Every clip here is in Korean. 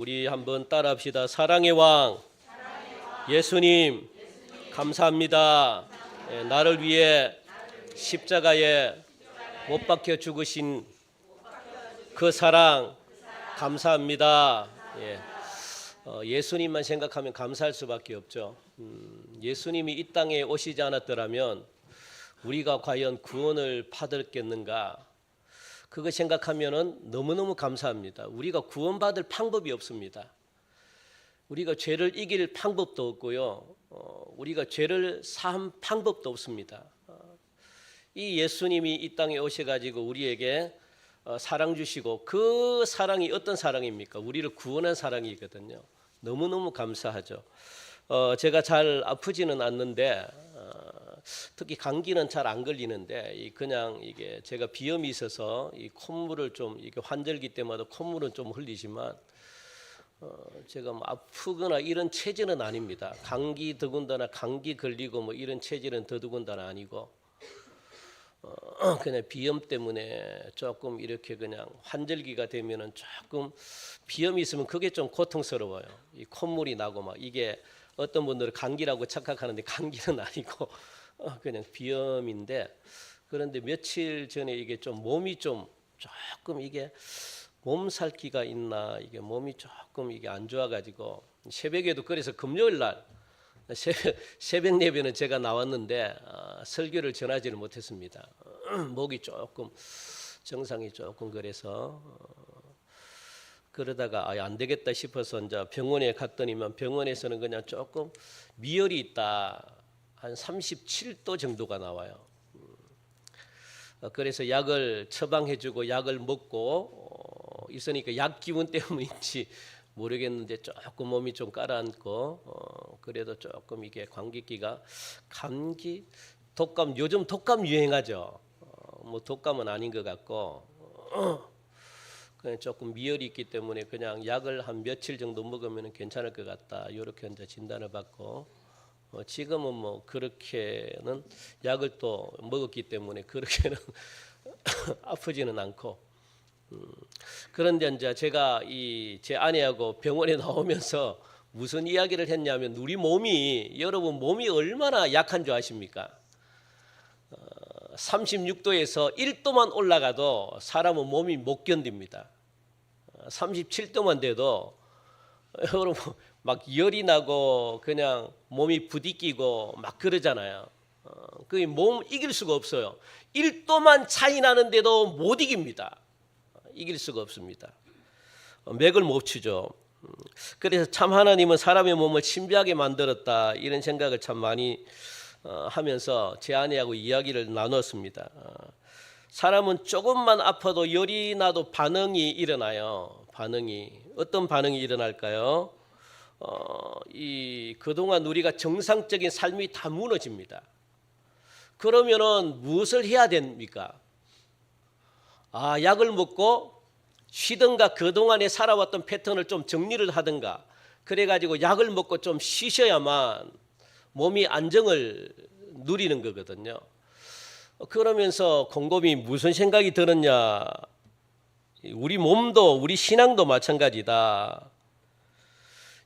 우리 한번 따라합시다. 사랑의 왕 예수님 감사합니다. 나를 위해 십자가에 못 박혀 죽으신 그 사랑 감사합니다. 예수님만 생각하면 감사할 수밖에 없죠. 예수님이 이 땅에 오시지 않았더라면 우리가 과연 구원을 받았겠는가? 그거 생각하면은 너무너무 감사합니다. 우리가 구원받을 방법이 없습니다. 우리가 죄를 이길 방법도 없고요. 우리가 죄를 사한 방법도 없습니다. 이 예수님이 이 땅에 오셔가지고 우리에게 사랑 주시고 그 사랑이 어떤 사랑입니까? 우리를 구원한 사랑이거든요. 너무너무 감사하죠. 제가 잘 아프지는 않는데 특히 감기는 잘 안 걸리는데 그냥 이게 제가 비염이 있어서 이 콧물을 좀 이게 환절기 때마다 콧물은 좀 흘리지만 제가 뭐 아프거나 이런 체질은 아닙니다. 감기 더군다나 감기 걸리고 뭐 이런 체질은 더더군다나 아니고 그냥 비염 때문에 조금 이렇게 그냥 환절기가 되면은 조금 비염이 있으면 그게 좀 고통스러워요. 이 콧물이 나고 막 이게 어떤 분들은 감기라고 착각하는데 감기는 아니고 그냥 비염인데 그런데 며칠 전에 이게 좀 몸이 좀 조금 이게 몸살기가 있나 이게 몸이 조금 이게 안 좋아가지고 새벽에도 그래서 금요일 날 새벽 예배는 제가 나왔는데 설교를 전하지를 못했습니다. 목이 조금 증상이 조금 그래서 그러다가 안 되겠다 싶어서 이제 병원에 갔더니만 병원에서는 그냥 조금 미열이 있다. 한 37도 정도가 나와요. 그래서 약을 처방해주고 약을 먹고 있으니까 약 기운 때문인지 모르겠는데 조금 몸이 좀 가라앉고 그래도 조금 이게 감기, 독감 요즘 독감 유행하죠. 뭐 독감은 아닌 것 같고 그냥 조금 미열이 있기 때문에 그냥 약을 한 며칠 정도 먹으면 괜찮을 것 같다. 이렇게 이제 진단을 받고. 지금은 뭐 그렇게는 약을 또 먹었기 때문에 그렇게는 아프지는 않고 그런데 이제 제가 제 아내하고 병원에 나오면서 무슨 이야기를 했냐면 우리 몸이 여러분 몸이 얼마나 약한 줄 아십니까? 36도에서 1도만 올라가도 사람은 몸이 못 견딥니다. 37도만 돼도 여러분 막 열이 나고 그냥 몸이 부딪히고 막 그러잖아요. 그 몸 이길 수가 없어요. 1도만 차이 나는데도 못 이깁니다. 이길 수가 없습니다. 맥을 못 추죠. 그래서 참 하나님은 사람의 몸을 신비하게 만들었다 이런 생각을 참 많이 하면서 제 아내하고 이야기를 나눴습니다. 사람은 조금만 아파도 열이 나도 반응이 일어나요. 어떤 반응이 일어날까요? 그동안 우리가 정상적인 삶이 다 무너집니다. 그러면은 무엇을 해야 됩니까? 약을 먹고 쉬든가 그동안에 살아왔던 패턴을 좀 정리를 하든가 그래가지고 약을 먹고 좀 쉬셔야만 몸이 안정을 누리는 거거든요. 그러면서 곰곰이 무슨 생각이 들었냐? 우리 몸도 우리 신앙도 마찬가지다.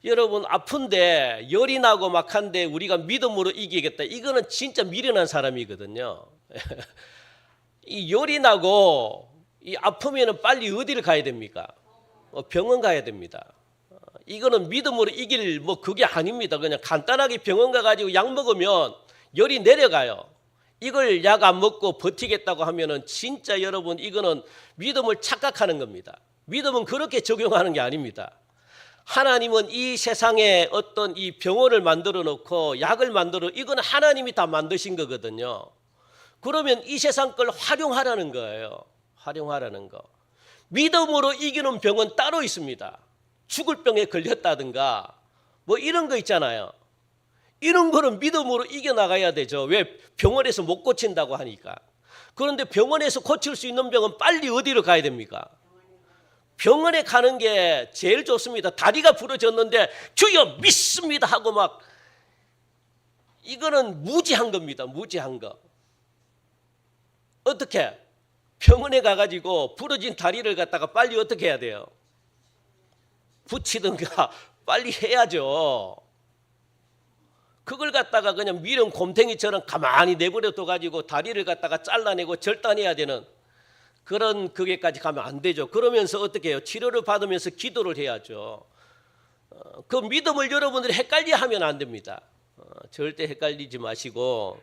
여러분 아픈데 열이 나고 막 한데 우리가 믿음으로 이기겠다. 이거는 진짜 미련한 사람이거든요. 이 열이 나고 이 아프면은 빨리 어디를 가야 됩니까? 병원 가야 됩니다. 이거는 믿음으로 이길 뭐 그게 아닙니다. 그냥 간단하게 병원 가가지고 약 먹으면 열이 내려가요. 이걸 약 안 먹고 버티겠다고 하면은 진짜 여러분 이거는 믿음을 착각하는 겁니다. 믿음은 그렇게 적용하는 게 아닙니다. 하나님은 이 세상에 어떤 이 병원을 만들어 놓고 약을 만들어 이건 하나님이 다 만드신 거거든요. 그러면 이 세상 걸 활용하라는 거예요. 활용하라는 거. 믿음으로 이기는 병은 따로 있습니다. 죽을 병에 걸렸다든가 뭐 이런 거 있잖아요. 이런 거는 믿음으로 이겨나가야 되죠. 왜? 병원에서 못 고친다고 하니까. 그런데 병원에서 고칠 수 있는 병은 빨리 어디로 가야 됩니까? 병원에 가는 게 제일 좋습니다. 다리가 부러졌는데 주여 믿습니다 하고 막 이거는 무지한 겁니다. 무지한 거. 어떻게? 병원에 가가지고 부러진 다리를 갖다가 빨리 어떻게 해야 돼요? 붙이든가 빨리 해야죠. 그걸 갖다가 그냥 미련 곰탱이처럼 가만히 내버려 둬가지고 다리를 갖다가 잘라내고 절단해야 되는 그런 그게까지 가면 안 되죠. 그러면서 어떻게 해요? 치료를 받으면서 기도를 해야죠. 그 믿음을 여러분들이 헷갈려 하면 안 됩니다. 절대 헷갈리지 마시고,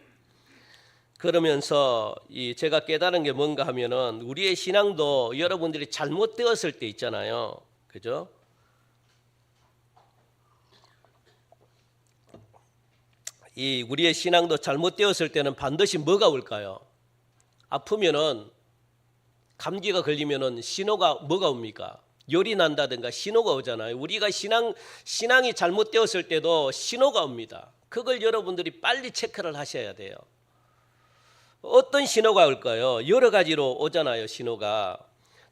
그러면서 제가 깨달은 게 뭔가 하면은 우리의 신앙도 여러분들이 잘못되었을 때 있잖아요. 그죠? 우리의 신앙도 잘못되었을 때는 반드시 뭐가 올까요? 아프면은, 감기가 걸리면은 신호가 뭐가 옵니까? 열이 난다든가 신호가 오잖아요. 우리가 신앙이 잘못되었을 때도 신호가 옵니다. 그걸 여러분들이 빨리 체크를 하셔야 돼요. 어떤 신호가 올까요? 여러 가지로 오잖아요, 신호가.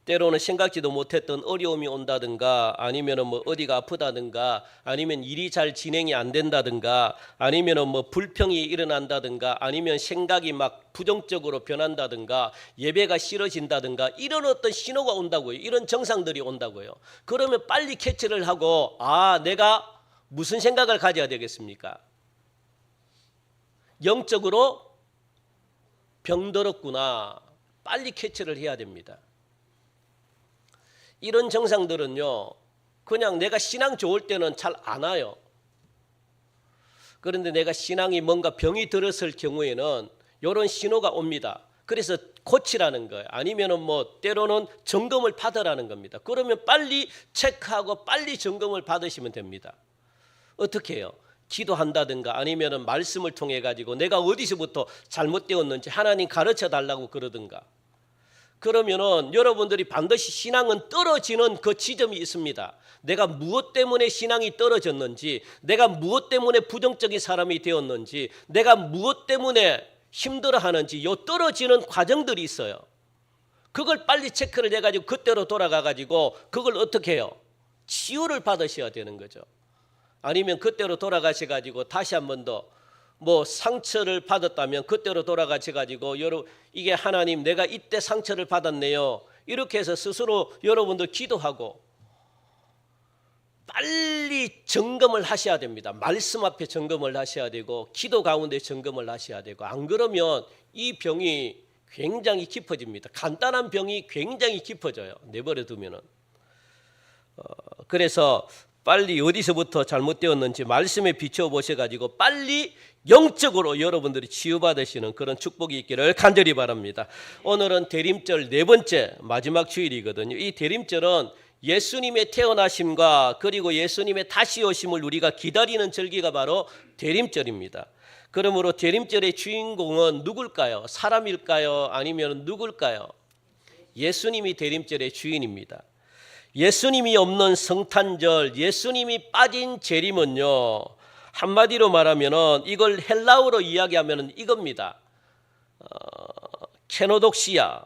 때로는 생각지도 못했던 어려움이 온다든가, 아니면은 뭐 어디가 아프다든가, 아니면 일이 잘 진행이 안 된다든가, 아니면은 뭐 불평이 일어난다든가, 아니면 생각이 막 부정적으로 변한다든가, 예배가 싫어진다든가, 이런 어떤 신호가 온다고요. 이런 증상들이 온다고요. 그러면 빨리 캐치를 하고, 내가 무슨 생각을 가져야 되겠습니까? 영적으로 병들었구나. 빨리 캐치를 해야 됩니다. 이런 증상들은요, 그냥 내가 신앙 좋을 때는 잘 안 와요. 그런데 내가 신앙이 뭔가 병이 들었을 경우에는 이런 신호가 옵니다. 그래서 고치라는 거예요. 아니면은 뭐 때로는 점검을 받으라는 겁니다. 그러면 빨리 체크하고 빨리 점검을 받으시면 됩니다. 어떻게 해요? 기도한다든가, 아니면은 말씀을 통해 가지고 내가 어디서부터 잘못되었는지 하나님 가르쳐 달라고 그러든가. 그러면은 여러분들이 반드시 신앙은 떨어지는 그 지점이 있습니다. 내가 무엇 때문에 신앙이 떨어졌는지, 내가 무엇 때문에 부정적인 사람이 되었는지, 내가 무엇 때문에 힘들어하는지, 요 떨어지는 과정들이 있어요. 그걸 빨리 체크를 해가지고 그때로 돌아가가지고 그걸 어떻게 해요? 치유를 받으셔야 되는 거죠. 아니면 그때로 돌아가셔가지고 다시 한 번 더 뭐 상처를 받았다면 그때로 돌아가셔가지고 이게 하나님 내가 이때 상처를 받았네요. 이렇게 해서 스스로 여러분들 기도하고 빨리 점검을 하셔야 됩니다. 말씀 앞에 점검을 하셔야 되고 기도 가운데 점검을 하셔야 되고, 안 그러면 이 병이 굉장히 깊어집니다. 간단한 병이 굉장히 깊어져요. 내버려 두면은. 그래서 빨리 어디서부터 잘못되었는지 말씀에 비춰보셔가지고 빨리 영적으로 여러분들이 치유받으시는 그런 축복이 있기를 간절히 바랍니다. 오늘은 대림절 네 번째 마지막 주일이거든요. 이 대림절은 예수님의 태어나심과 그리고 예수님의 다시 오심을 우리가 기다리는 절기가 바로 대림절입니다. 그러므로 대림절의 주인공은 누굴까요? 사람일까요? 아니면 누굴까요? 예수님이 대림절의 주인입니다. 예수님이 없는 성탄절, 예수님이 빠진 재림은요, 한마디로 말하면은 이걸 헬라어로 이야기하면은 이겁니다. 케노독시아,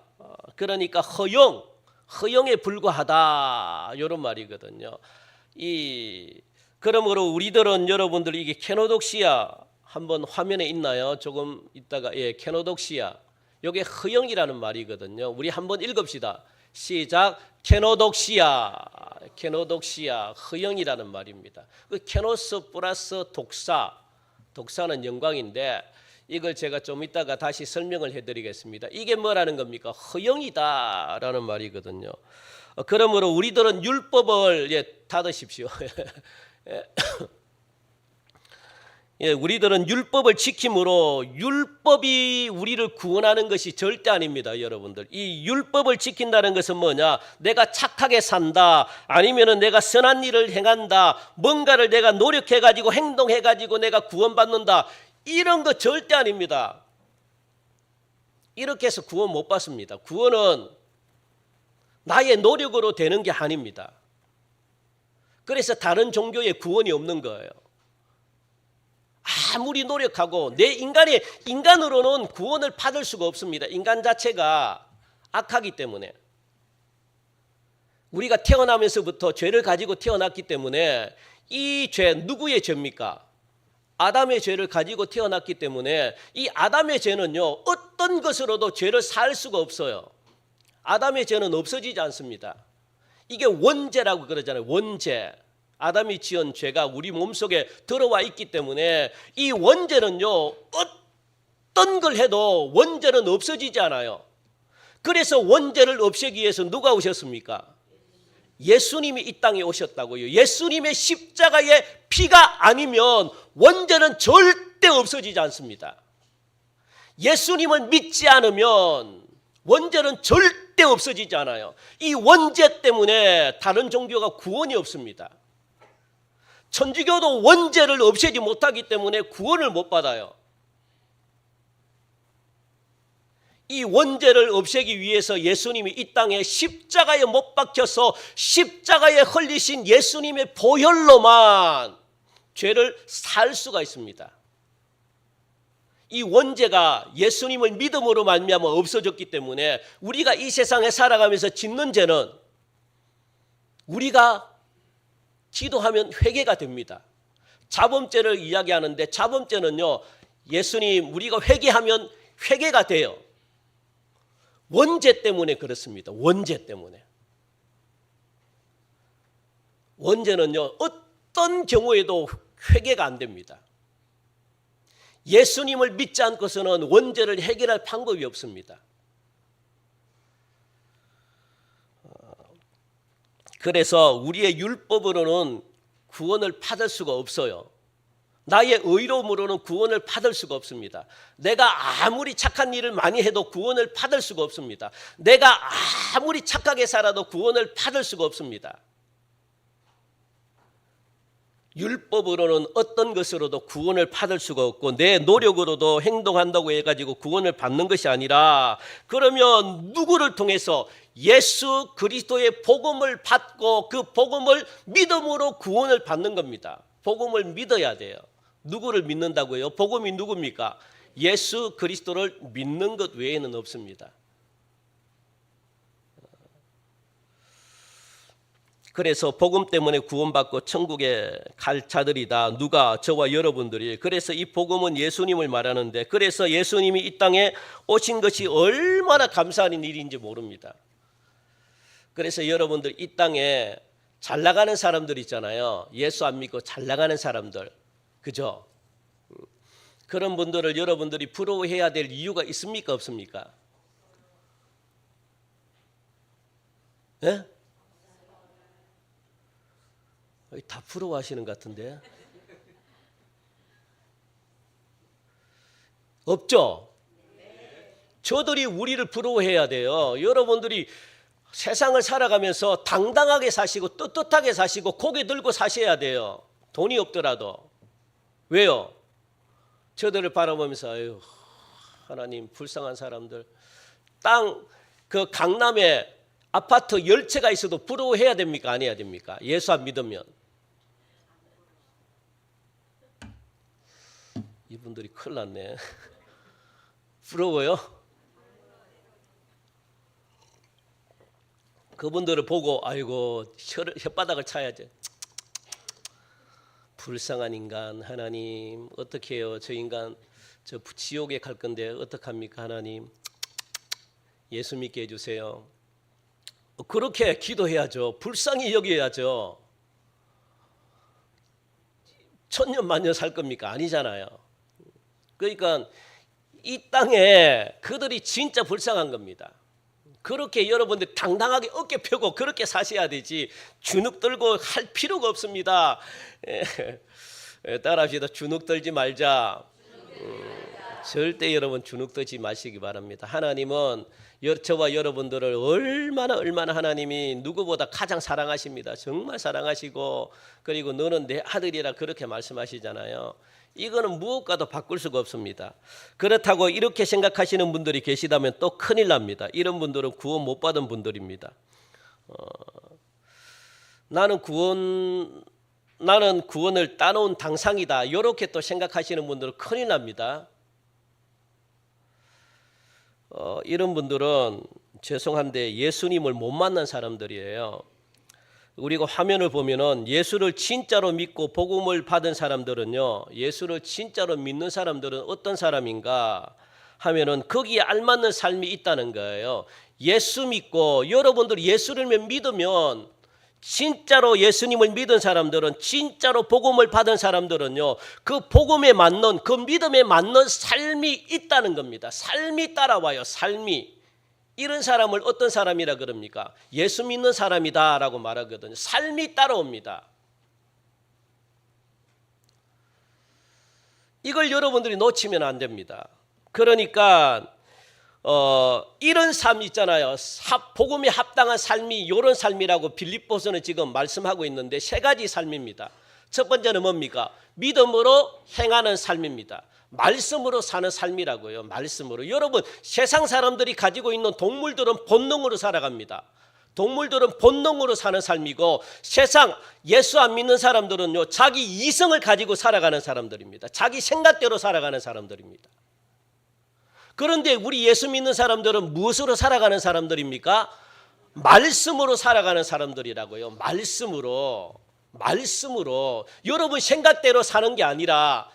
그러니까 허용에 불과하다, 이런 말이거든요. 그러므로 우리들은 여러분들 이게 케노독시아 한번 화면에 있나요? 조금 이따가 케노독시아, 이게 허용이라는 말이거든요. 우리 한번 읽읍시다. 시작. 케노독시아, 허영이라는 말입니다. 그 케노스 플러스 독사는 영광인데, 이걸 제가 좀 이따가 다시 설명을 해드리겠습니다. 이게 뭐라는 겁니까? 허영이다라는 말이거든요. 그러므로 우리들은 율법을 닫으십시오. 우리들은 율법을 지킴으로 율법이 우리를 구원하는 것이 절대 아닙니다. 여러분들, 이 율법을 지킨다는 것은 뭐냐? 내가 착하게 산다, 아니면은 내가 선한 일을 행한다, 뭔가를 내가 노력해가지고 행동해가지고 내가 구원받는다, 이런 거 절대 아닙니다. 이렇게 해서 구원 못 받습니다. 구원은 나의 노력으로 되는 게 아닙니다. 그래서 다른 종교에 구원이 없는 거예요. 아무리 노력하고 인간으로는 구원을 받을 수가 없습니다. 인간 자체가 악하기 때문에. 우리가 태어나면서부터 죄를 가지고 태어났기 때문에, 이 죄 누구의 죄입니까? 아담의 죄를 가지고 태어났기 때문에 이 아담의 죄는요, 어떤 것으로도 죄를 살 수가 없어요. 아담의 죄는 없어지지 않습니다. 이게 원죄라고 그러잖아요. 원죄. 아담이 지은 죄가 우리 몸속에 들어와 있기 때문에 이 원죄는요, 어떤 걸 해도 원죄는 없어지지 않아요. 그래서 원죄를 없애기 위해서 누가 오셨습니까? 예수님이 이 땅에 오셨다고요. 예수님의 십자가의 피가 아니면 원죄는 절대 없어지지 않습니다. 예수님을 믿지 않으면 원죄는 절대 없어지지 않아요. 이 원죄 때문에 다른 종교가 구원이 없습니다. 천주교도 원죄를 없애지 못하기 때문에 구원을 못 받아요. 이 원죄를 없애기 위해서 예수님이 이 땅에 십자가에 못 박혀서 십자가에 흘리신 예수님의 보혈로만 죄를 살 수가 있습니다. 이 원죄가 예수님을 믿음으로 말미암아 없어졌기 때문에 우리가 이 세상에 살아가면서 짓는 죄는 우리가 기도하면 회개가 됩니다. 자범죄를 이야기하는데 자범죄는요, 예수님 우리가 회개하면 회개가 돼요. 원죄 때문에 그렇습니다. 원죄 때문에. 원죄는요, 어떤 경우에도 회개가 안 됩니다. 예수님을 믿지 않고서는 원죄를 해결할 방법이 없습니다. 그래서 우리의 율법으로는 구원을 받을 수가 없어요. 나의 의로움으로는 구원을 받을 수가 없습니다. 내가 아무리 착한 일을 많이 해도 구원을 받을 수가 없습니다. 내가 아무리 착하게 살아도 구원을 받을 수가 없습니다. 율법으로는 어떤 것으로도 구원을 받을 수가 없고 내 노력으로도 행동한다고 해가지고 구원을 받는 것이 아니라, 그러면 누구를 통해서 예수 그리스도의 복음을 받고 그 복음을 믿음으로 구원을 받는 겁니다. 복음을 믿어야 돼요. 누구를 믿는다고요? 복음이 누굽니까? 예수 그리스도를 믿는 것 외에는 없습니다. 그래서 복음 때문에 구원받고 천국에 갈 자들이다. 누가? 저와 여러분들이. 그래서 이 복음은 예수님을 말하는데, 그래서 예수님이 이 땅에 오신 것이 얼마나 감사한 일인지 모릅니다. 그래서 여러분들 이 땅에 잘 나가는 사람들 있잖아요. 예수 안 믿고 잘 나가는 사람들. 그죠? 그런 분들을 여러분들이 부러워해야 될 이유가 있습니까? 없습니까? 예? 다 부러워하시는 것 같은데. 없죠? 저들이 우리를 부러워해야 돼요. 여러분들이 세상을 살아가면서 당당하게 사시고 떳떳하게 사시고 고개 들고 사셔야 돼요. 돈이 없더라도. 왜요? 저들을 바라보면서 아유, 하나님 불쌍한 사람들. 땅 그 강남에 아파트 10채가 있어도 부러워해야 됩니까? 안 해야 됩니까? 예수 안 믿으면. 이분들이 큰일 났네. 부러워요? 그분들을 보고 아이고 혓바닥을 차야지. 불쌍한 인간, 하나님 어떻게 해요? 저 인간 저 지옥에 갈 건데 어떡합니까? 하나님 예수 믿게 해주세요. 그렇게 기도해야죠. 불쌍히 여겨야죠. 천년 만년 살 겁니까? 아니잖아요. 그러니까 이 땅에 그들이 진짜 불쌍한 겁니다. 그렇게 여러분들 당당하게 어깨 펴고 그렇게 사셔야 되지 주눅 들고 할 필요가 없습니다. 따라합시다. 주눅 들지 말자. 절대 여러분 주눅 들지 마시기 바랍니다. 하나님은 저와 여러분들을 얼마나 하나님이 누구보다 가장 사랑하십니다. 정말 사랑하시고, 그리고 너는 내 아들이라 그렇게 말씀하시잖아요. 이거는 무엇과도 바꿀 수가 없습니다. 그렇다고 이렇게 생각하시는 분들이 계시다면 또 큰일 납니다. 이런 분들은 구원 못 받은 분들입니다. 나는 구원을 따놓은 당상이다. 이렇게 또 생각하시는 분들은 큰일 납니다. 이런 분들은 죄송한데 예수님을 못 만난 사람들이에요. 우리가 화면을 보면은 예수를 진짜로 믿고 복음을 받은 사람들은요, 예수를 진짜로 믿는 사람들은 어떤 사람인가 하면은 거기에 알맞는 삶이 있다는 거예요. 예수 믿고 여러분들 예수를 믿으면 진짜로 예수님을 믿은 사람들은, 진짜로 복음을 받은 사람들은요, 그 복음에 맞는, 그 믿음에 맞는 삶이 있다는 겁니다. 삶이 따라와요. 삶이. 이런 사람을 어떤 사람이라 그럽니까? 예수 믿는 사람이다라고 말하거든요. 삶이 따라옵니다. 이걸 여러분들이 놓치면 안 됩니다. 그러니까 이런 삶 있잖아요. 복음에 합당한 삶이 이런 삶이라고 빌립보서는 지금 말씀하고 있는데 세 가지 삶입니다. 첫 번째는 뭡니까? 믿음으로 행하는 삶입니다. 말씀으로 사는 삶이라고요. 말씀으로. 여러분, 세상 사람들이 가지고 있는 동물들은 본능으로 살아갑니다. 동물들은 본능으로 사는 삶이고, 세상 예수 안 믿는 사람들은요, 자기 이성을 가지고 살아가는 사람들입니다. 자기 생각대로 살아가는 사람들입니다. 그런데 우리 예수 믿는 사람들은 무엇으로 살아가는 사람들입니까? 말씀으로 살아가는 사람들이라고요. 말씀으로. 여러분 생각대로 사는 게 아니라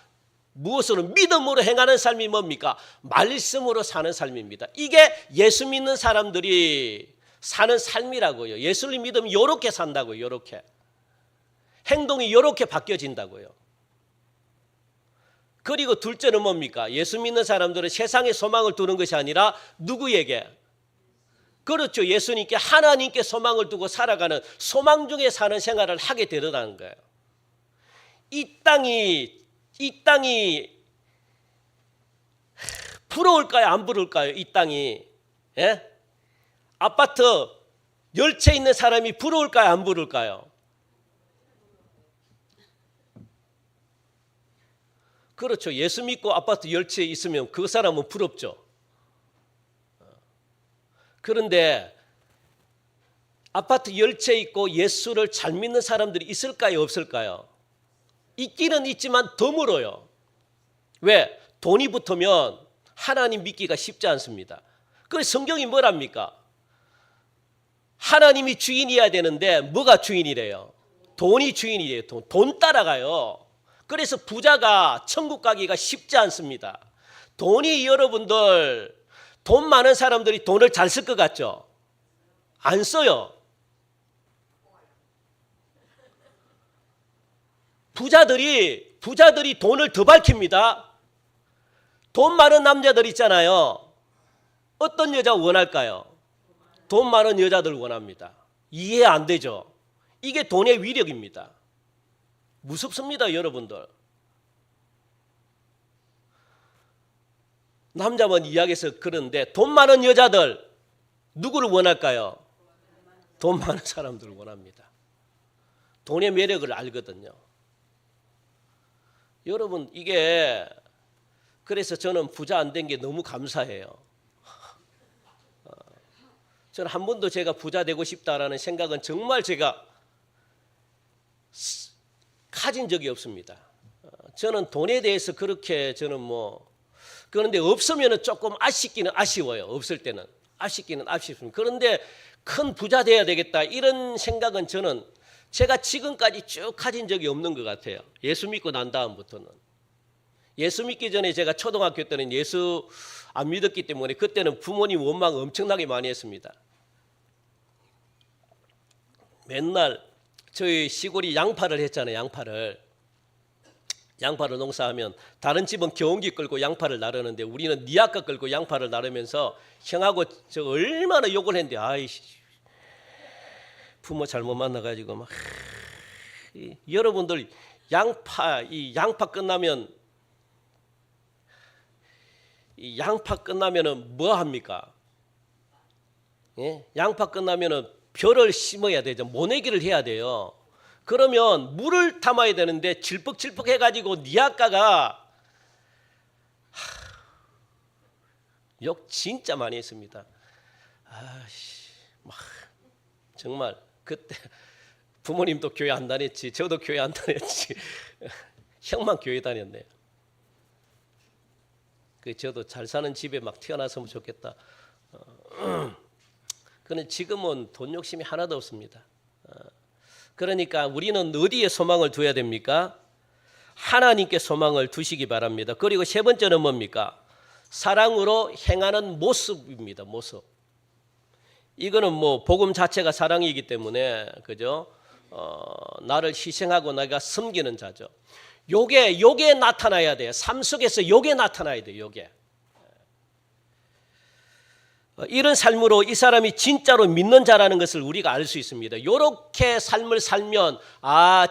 무엇으로? 믿음으로 행하는 삶이 뭡니까? 말씀으로 사는 삶입니다. 이게 예수 믿는 사람들이 사는 삶이라고요. 예수를 믿으면 이렇게 산다고요. 이렇게. 행동이 이렇게 바뀌어진다고요. 그리고 둘째는 뭡니까? 예수 믿는 사람들은 세상에 소망을 두는 것이 아니라 누구에게? 그렇죠. 예수님께, 하나님께 소망을 두고 살아가는, 소망 중에 사는 생활을 하게 되더라는 거예요. 이 땅이 부러울까요? 안 부러울까요? 이 땅이. 예? 아파트 10채 있는 사람이 부러울까요? 안 부러울까요? 그렇죠. 예수 믿고 아파트 10채 있으면 그 사람은 부럽죠. 그런데 아파트 10채 있고 예수를 잘 믿는 사람들이 있을까요? 없을까요? 있기는 있지만 드물어요. 왜? 돈이 붙으면 하나님 믿기가 쉽지 않습니다. 그래서 성경이 뭐랍니까? 하나님이 주인이어야 되는데 뭐가 주인이래요? 돈이 주인이래요. 돈 따라가요. 그래서 부자가 천국 가기가 쉽지 않습니다. 돈이, 여러분들, 돈 많은 사람들이 돈을 잘 쓸 것 같죠? 안 써요. 부자들이 돈을 더 밝힙니다. 돈 많은 남자들 있잖아요. 어떤 여자 원할까요? 돈 많은 여자들 원합니다. 이해 안 되죠? 이게 돈의 위력입니다. 무섭습니다, 여러분들. 남자만 이야기해서 그런데 돈 많은 여자들 누구를 원할까요? 돈 많은 사람들을 원합니다. 돈의 매력을 알거든요. 여러분, 이게 그래서 저는 부자 안 된 게 너무 감사해요. 저는 한 번도 제가 부자 되고 싶다라는 생각은 정말 제가 가진 적이 없습니다. 저는 돈에 대해서 그렇게 저는 그런데 없으면 조금 아쉽기는 아쉬워요. 없을 때는 아쉽기는 아쉽습니다. 그런데 큰 부자 돼야 되겠다 이런 생각은 저는 제가 지금까지 쭉 가진 적이 없는 것 같아요. 예수 믿고 난 다음부터는. 예수 믿기 전에 제가 초등학교 때는 예수 안 믿었기 때문에 그때는 부모님 원망 엄청나게 많이 했습니다. 맨날 저희 시골이 양파를 했잖아요. 양파를 농사하면 다른 집은 경운기 끌고 양파를 나르는데 우리는 니아까 끌고 양파를 나르면서 형하고 저 얼마나 욕을 했는데, 아이씨, 부모 잘못 만나가지고 막. 여러분들 양파 끝나면 뭐 합니까? 예? 양파 끝나면은 벼를 심어야 되죠. 모내기를 해야 돼요. 그러면 물을 담아야 되는데 질퍽질퍽 해가지고 니아까가 욕 진짜 많이 했습니다. 아씨, 정말 그때 부모님도 교회 안 다녔지, 저도 교회 안 다녔지, 형만 교회 다녔네요. 저도 잘 사는 집에 막 태어났으면 좋겠다. 그런데 지금은 돈 욕심이 하나도 없습니다. 그러니까 우리는 어디에 소망을 두어야 됩니까? 하나님께 소망을 두시기 바랍니다. 그리고 세 번째는 뭡니까? 사랑으로 행하는 모습입니다. 모습. 이거는 복음 자체가 사랑이기 때문에, 그죠? 나를 희생하고 내가 섬기는 자죠. 요게 나타나야 돼요. 삶 속에서 요게 나타나야 돼요. 요게. 이런 삶으로 이 사람이 진짜로 믿는 자라는 것을 우리가 알 수 있습니다. 요렇게 삶을 살면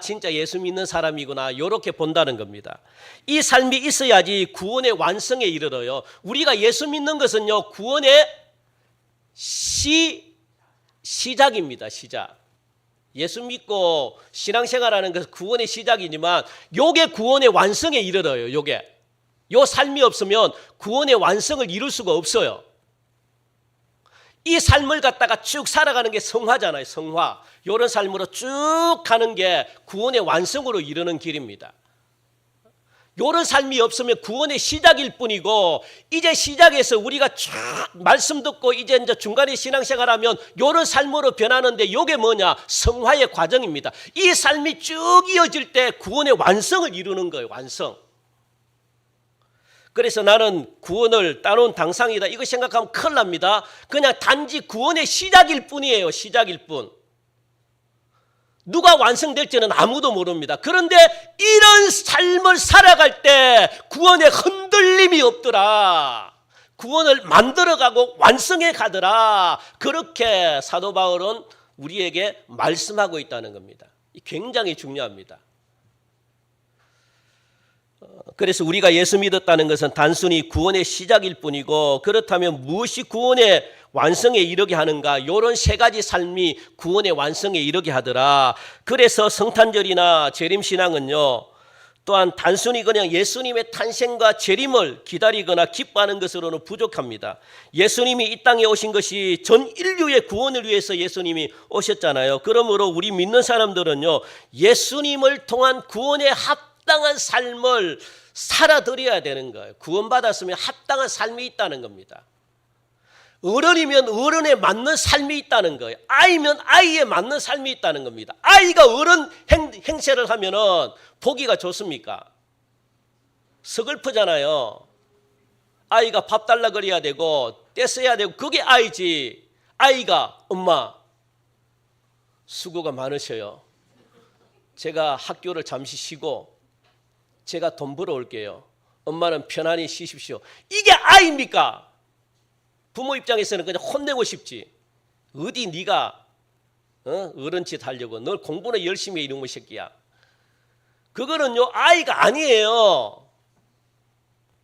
진짜 예수 믿는 사람이구나 요렇게 본다는 겁니다. 이 삶이 있어야지 구원의 완성에 이르러요. 우리가 예수 믿는 것은요 구원의 시작입니다. 시작. 예수 믿고 신앙생활하는 것은 구원의 시작이지만 요게 구원의 완성에 이르러요. 요게. 요 삶이 없으면 구원의 완성을 이룰 수가 없어요. 이 삶을 갖다가 쭉 살아가는 게 성화잖아요. 성화. 이런 삶으로 쭉 가는 게 구원의 완성으로 이르는 길입니다. 이런 삶이 없으면 구원의 시작일 뿐이고 이제 시작해서 우리가 쭉 말씀 듣고 이제 중간에 신앙생활하면 이런 삶으로 변하는데 이게 뭐냐? 성화의 과정입니다. 이 삶이 쭉 이어질 때 구원의 완성을 이루는 거예요. 완성. 그래서 나는 구원을 따놓은 당상이다. 이거 생각하면 큰일 납니다. 그냥 단지 구원의 시작일 뿐이에요. 시작일 뿐. 누가 완성될지는 아무도 모릅니다. 그런데 이런 삶을 살아갈 때 구원에 흔들림이 없더라. 구원을 만들어가고 완성해 가더라. 그렇게 사도 바울은 우리에게 말씀하고 있다는 겁니다. 굉장히 중요합니다. 그래서 우리가 예수 믿었다는 것은 단순히 구원의 시작일 뿐이고 그렇다면 무엇이 구원의 완성에 이르게 하는가? 이런 세 가지 삶이 구원의 완성에 이르게 하더라. 그래서 성탄절이나 재림신앙은요 또한 단순히 그냥 예수님의 탄생과 재림을 기다리거나 기뻐하는 것으로는 부족합니다. 예수님이 이 땅에 오신 것이 전 인류의 구원을 위해서 예수님이 오셨잖아요. 그러므로 우리 믿는 사람들은요 예수님을 통한 구원의 합당한 삶을 살아드려야 되는 거예요. 구원받았으면 합당한 삶이 있다는 겁니다. 어른이면 어른에 맞는 삶이 있다는 거예요. 아이면 아이에 맞는 삶이 있다는 겁니다. 아이가 어른 행세를 하면은 보기가 좋습니까? 서글프잖아요. 아이가 밥 달라 그래야 되고 떼써야 되고 그게 아이지. 아이가 엄마 수고가 많으셔요. 제가 학교를 잠시 쉬고 제가 돈 벌어올게요. 엄마는 편안히 쉬십시오. 이게 아이입니까? 부모 입장에서는 그냥 혼내고 싶지. 어디 네가 어른짓 하려고 널 공부는 열심히 해 이놈의 새끼야. 그거는요 아이가 아니에요.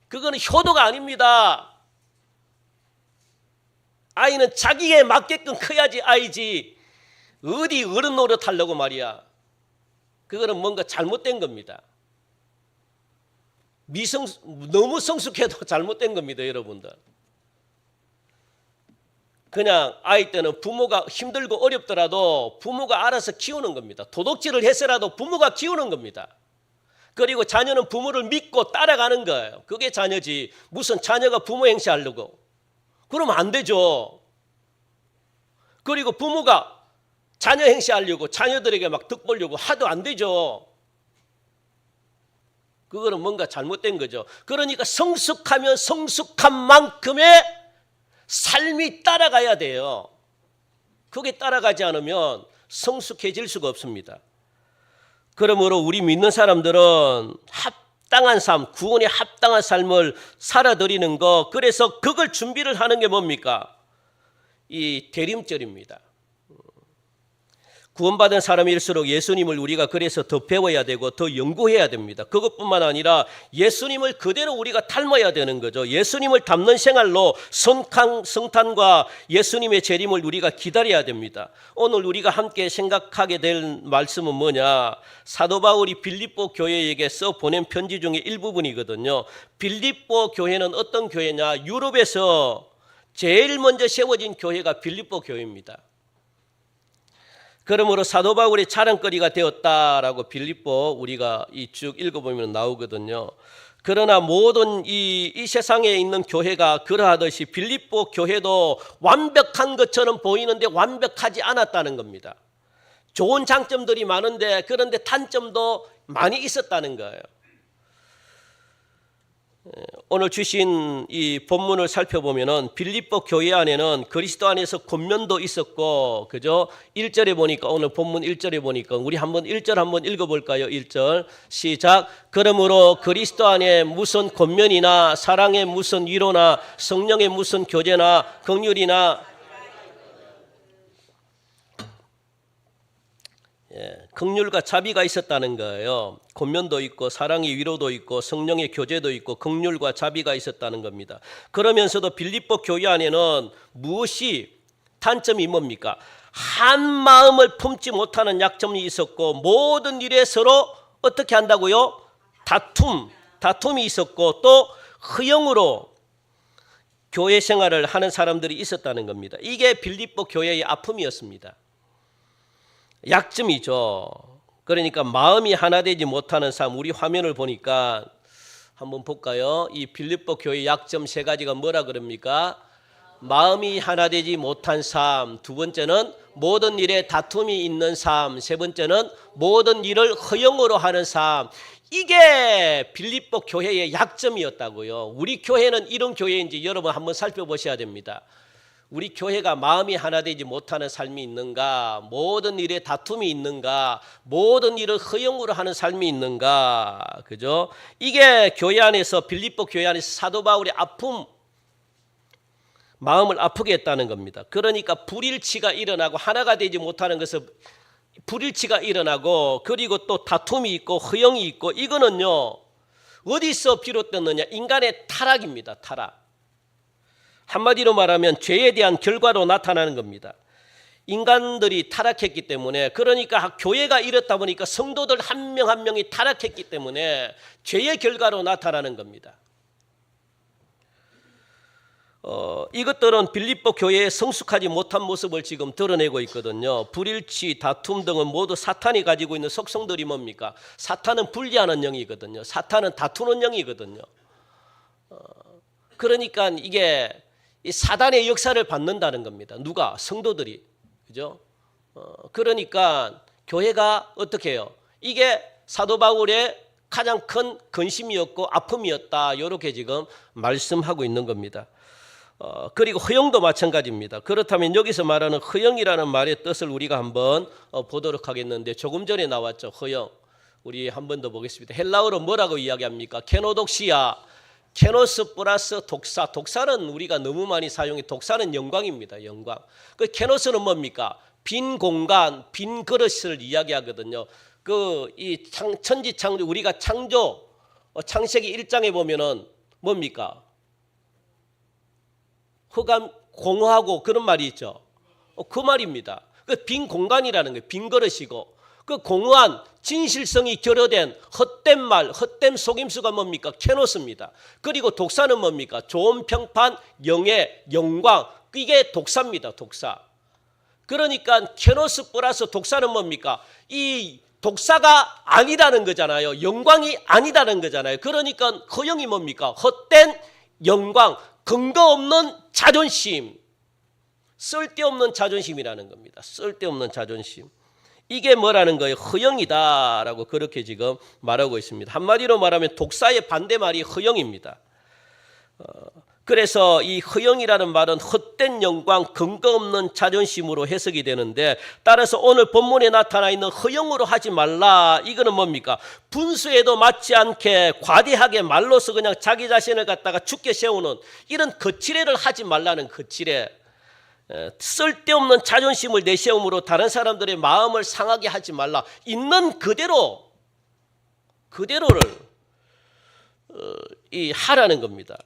그거는 효도가 아닙니다. 아이는 자기에 맞게끔 커야지 아이지. 어디 어른 노릇 하려고 말이야. 그거는 뭔가 잘못된 겁니다. 너무 성숙해도 잘못된 겁니다, 여러분들. 그냥 아이 때는 부모가 힘들고 어렵더라도 부모가 알아서 키우는 겁니다. 도둑질을 해서라도 부모가 키우는 겁니다. 그리고 자녀는 부모를 믿고 따라가는 거예요. 그게 자녀지. 무슨 자녀가 부모 행세하려고. 그러면 안 되죠. 그리고 부모가 자녀 행세하려고 자녀들에게 막 득보려고 하도 안 되죠. 그거는 뭔가 잘못된 거죠. 그러니까 성숙하면 성숙한 만큼의 삶이 따라가야 돼요. 그게 따라가지 않으면 성숙해질 수가 없습니다. 그러므로 우리 믿는 사람들은 합당한 삶, 구원에 합당한 삶을 살아드리는 것, 그래서 그걸 준비를 하는 게 뭡니까? 이 대림절입니다. 구원받은 사람일수록 예수님을 우리가 그래서 더 배워야 되고 더 연구해야 됩니다. 그것뿐만 아니라 예수님을 그대로 우리가 닮아야 되는 거죠. 예수님을 닮는 생활로 성탄과 예수님의 재림을 우리가 기다려야 됩니다. 오늘 우리가 함께 생각하게 될 말씀은 뭐냐? 사도 바울이 빌립보 교회에게 써 보낸 편지 중에 일부분이거든요. 빌립보 교회는 어떤 교회냐? 유럽에서 제일 먼저 세워진 교회가 빌립보 교회입니다. 그러므로 사도 바울의 자랑거리가 되었다라고 빌립보 우리가 이 쭉 읽어보면 나오거든요. 그러나 모든 이 세상에 있는 교회가 그러하듯이 빌립보 교회도 완벽한 것처럼 보이는데 완벽하지 않았다는 겁니다. 좋은 장점들이 많은데 그런데 단점도 많이 있었다는 거예요. 오늘 주신 이 본문을 살펴보면은 빌립보 교회 안에는 그리스도 안에서 권면도 있었고, 그죠? 1절에 보니까, 오늘 본문 1절에 보니까 우리 한번 1절 한번 읽어볼까요? 1절 시작. 그러므로 그리스도 안에 무슨 권면이나 사랑의 무슨 위로나 성령의 무슨 교제나 긍휼이나 긍휼과 자비가 있었다는 거예요. 권면도 있고 사랑의 위로도 있고 성령의 교제도 있고 긍휼과 자비가 있었다는 겁니다. 그러면서도 빌립보 교회 안에는 무엇이 단점이 뭡니까? 한 마음을 품지 못하는 약점이 있었고 모든 일에 서로 어떻게 한다고요? 다툼이 있었고 또 허영으로 교회 생활을 하는 사람들이 있었다는 겁니다. 이게 빌립보 교회의 아픔이었습니다. 약점이죠. 그러니까 마음이 하나 되지 못하는 삶. 우리 화면을 보니까 한번 볼까요? 이 빌립보 교회 약점 세 가지가 뭐라 그럽니까? 마음이 하나 되지 못한 삶. 두 번째는 모든 일에 다툼이 있는 삶. 세 번째는 모든 일을 허영으로 하는 삶. 이게 빌립보 교회의 약점이었다고요. 우리 교회는 이런 교회인지 여러분 한번 살펴보셔야 됩니다. 우리 교회가 마음이 하나 되지 못하는 삶이 있는가? 모든 일에 다툼이 있는가? 모든 일을 허영으로 하는 삶이 있는가? 그죠? 이게 교회 안에서 빌립보 교회 안에서 사도 바울의 아픔, 마음을 아프게 했다는 겁니다. 그러니까 불일치가 일어나고 하나가 되지 못하는 것은 불일치가 일어나고 그리고 또 다툼이 있고 허영이 있고 이거는요. 어디서 비롯됐느냐? 인간의 타락입니다. 타락. 한마디로 말하면 죄에 대한 결과로 나타나는 겁니다. 인간들이 타락했기 때문에 그러니까 교회가 이렇다 보니까 성도들 한 명 한 명이 타락했기 때문에 죄의 결과로 나타나는 겁니다. 이것들은 빌립보 교회의 성숙하지 못한 모습을 지금 드러내고 있거든요. 불일치, 다툼 등은 모두 사탄이 가지고 있는 속성들이 뭡니까? 사탄은 분리하는 영이거든요. 사탄은 다투는 영이거든요. 그러니까 이게 이 사단의 역사를 받는다는 겁니다. 누가? 성도들이. 그죠? 그러니까 교회가 어떻게 해요? 이게 사도 바울의 가장 큰 근심이었고 아픔이었다. 이렇게 지금 말씀하고 있는 겁니다. 그리고 허영도 마찬가지입니다. 그렇다면 여기서 말하는 허영이라는 말의 뜻을 우리가 한번 보도록 하겠는데 조금 전에 나왔죠. 허영. 우리 한 번 더 보겠습니다. 헬라어로 뭐라고 이야기합니까? 케노독시아. 케노스 플러스 독사. 독사는 우리가 너무 많이 사용해. 독사는 영광입니다. 영광. 그 케노스는 뭡니까? 빈 공간, 빈 그릇을 이야기하거든요. 이 천지창조 우리가 창조 창세기 1장에 보면은 뭡니까? 흑암 공허하고 그런 말이 있죠. 그 말입니다. 그 빈 공간이라는 거예요. 빈 그릇이고 그 공허한 진실성이 결여된 헛된 말, 헛된 속임수가 뭡니까? 케노스입니다. 그리고 독사는 뭡니까? 좋은 평판, 영예, 영광. 이게 독사입니다. 독사. 그러니까 케노스 플러스 독사는 뭡니까? 이 독사가 아니라는 거잖아요. 영광이 아니라는 거잖아요. 그러니까 허영이 뭡니까? 헛된 영광, 근거 없는 자존심. 쓸데없는 자존심이라는 겁니다. 쓸데없는 자존심. 이게 뭐라는 거예요? 허영이다라고 그렇게 지금 말하고 있습니다. 한마디로 말하면 독사의 반대말이 허영입니다. 그래서 이 허영이라는 말은 헛된 영광, 근거 없는 자존심으로 해석이 되는데 따라서 오늘 본문에 나타나 있는 허영으로 하지 말라. 이거는 뭡니까? 분수에도 맞지 않게 과대하게 말로서 그냥 자기 자신을 갖다가 죽게 세우는 이런 거칠애를 하지 말라는 거칠애. 쓸데없는 자존심을 내세움으로 다른 사람들의 마음을 상하게 하지 말라. 있는 그대로를 하라는 겁니다.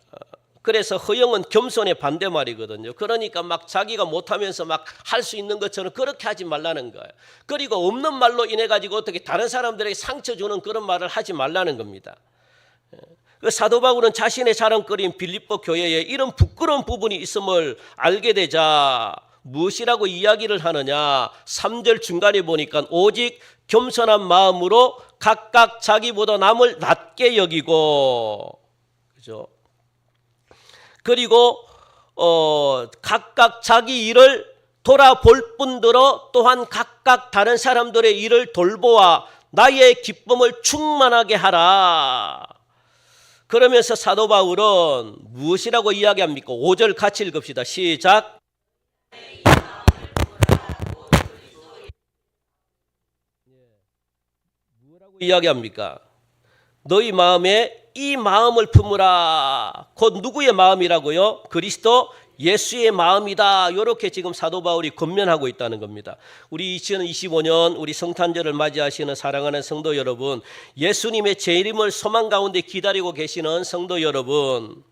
그래서 허영은 겸손의 반대말이거든요. 그러니까 막 자기가 못하면서 막 할 수 있는 것처럼 그렇게 하지 말라는 거예요. 그리고 없는 말로 인해 가지고 어떻게 다른 사람들에게 상처 주는 그런 말을 하지 말라는 겁니다. 그 사도 바울은 자신의 자랑거리인 빌립보 교회에 이런 부끄러운 부분이 있음을 알게 되자 무엇이라고 이야기를 하느냐? 3절 중간에 보니까 오직 겸손한 마음으로 각각 자기보다 남을 낮게 여기고, 그죠? 그리고 각각 자기 일을 돌아볼 뿐더러 또한 각각 다른 사람들의 일을 돌보아 나의 기쁨을 충만하게 하라. 그러면서 사도 바울은 무엇이라고 이야기합니까? 5절 같이 읽읍시다. 시작. 뭐라고 이야기합니까? 너희 마음에 이 마음을 품으라. 곧 누구의 마음이라고요? 그리스도 예수의 마음이다. 이렇게 지금 사도 바울이 권면하고 있다는 겁니다. 우리 2025년 우리 성탄절을 맞이하시는 사랑하는 성도 여러분, 예수님의 재림을 소망 가운데 기다리고 계시는 성도 여러분,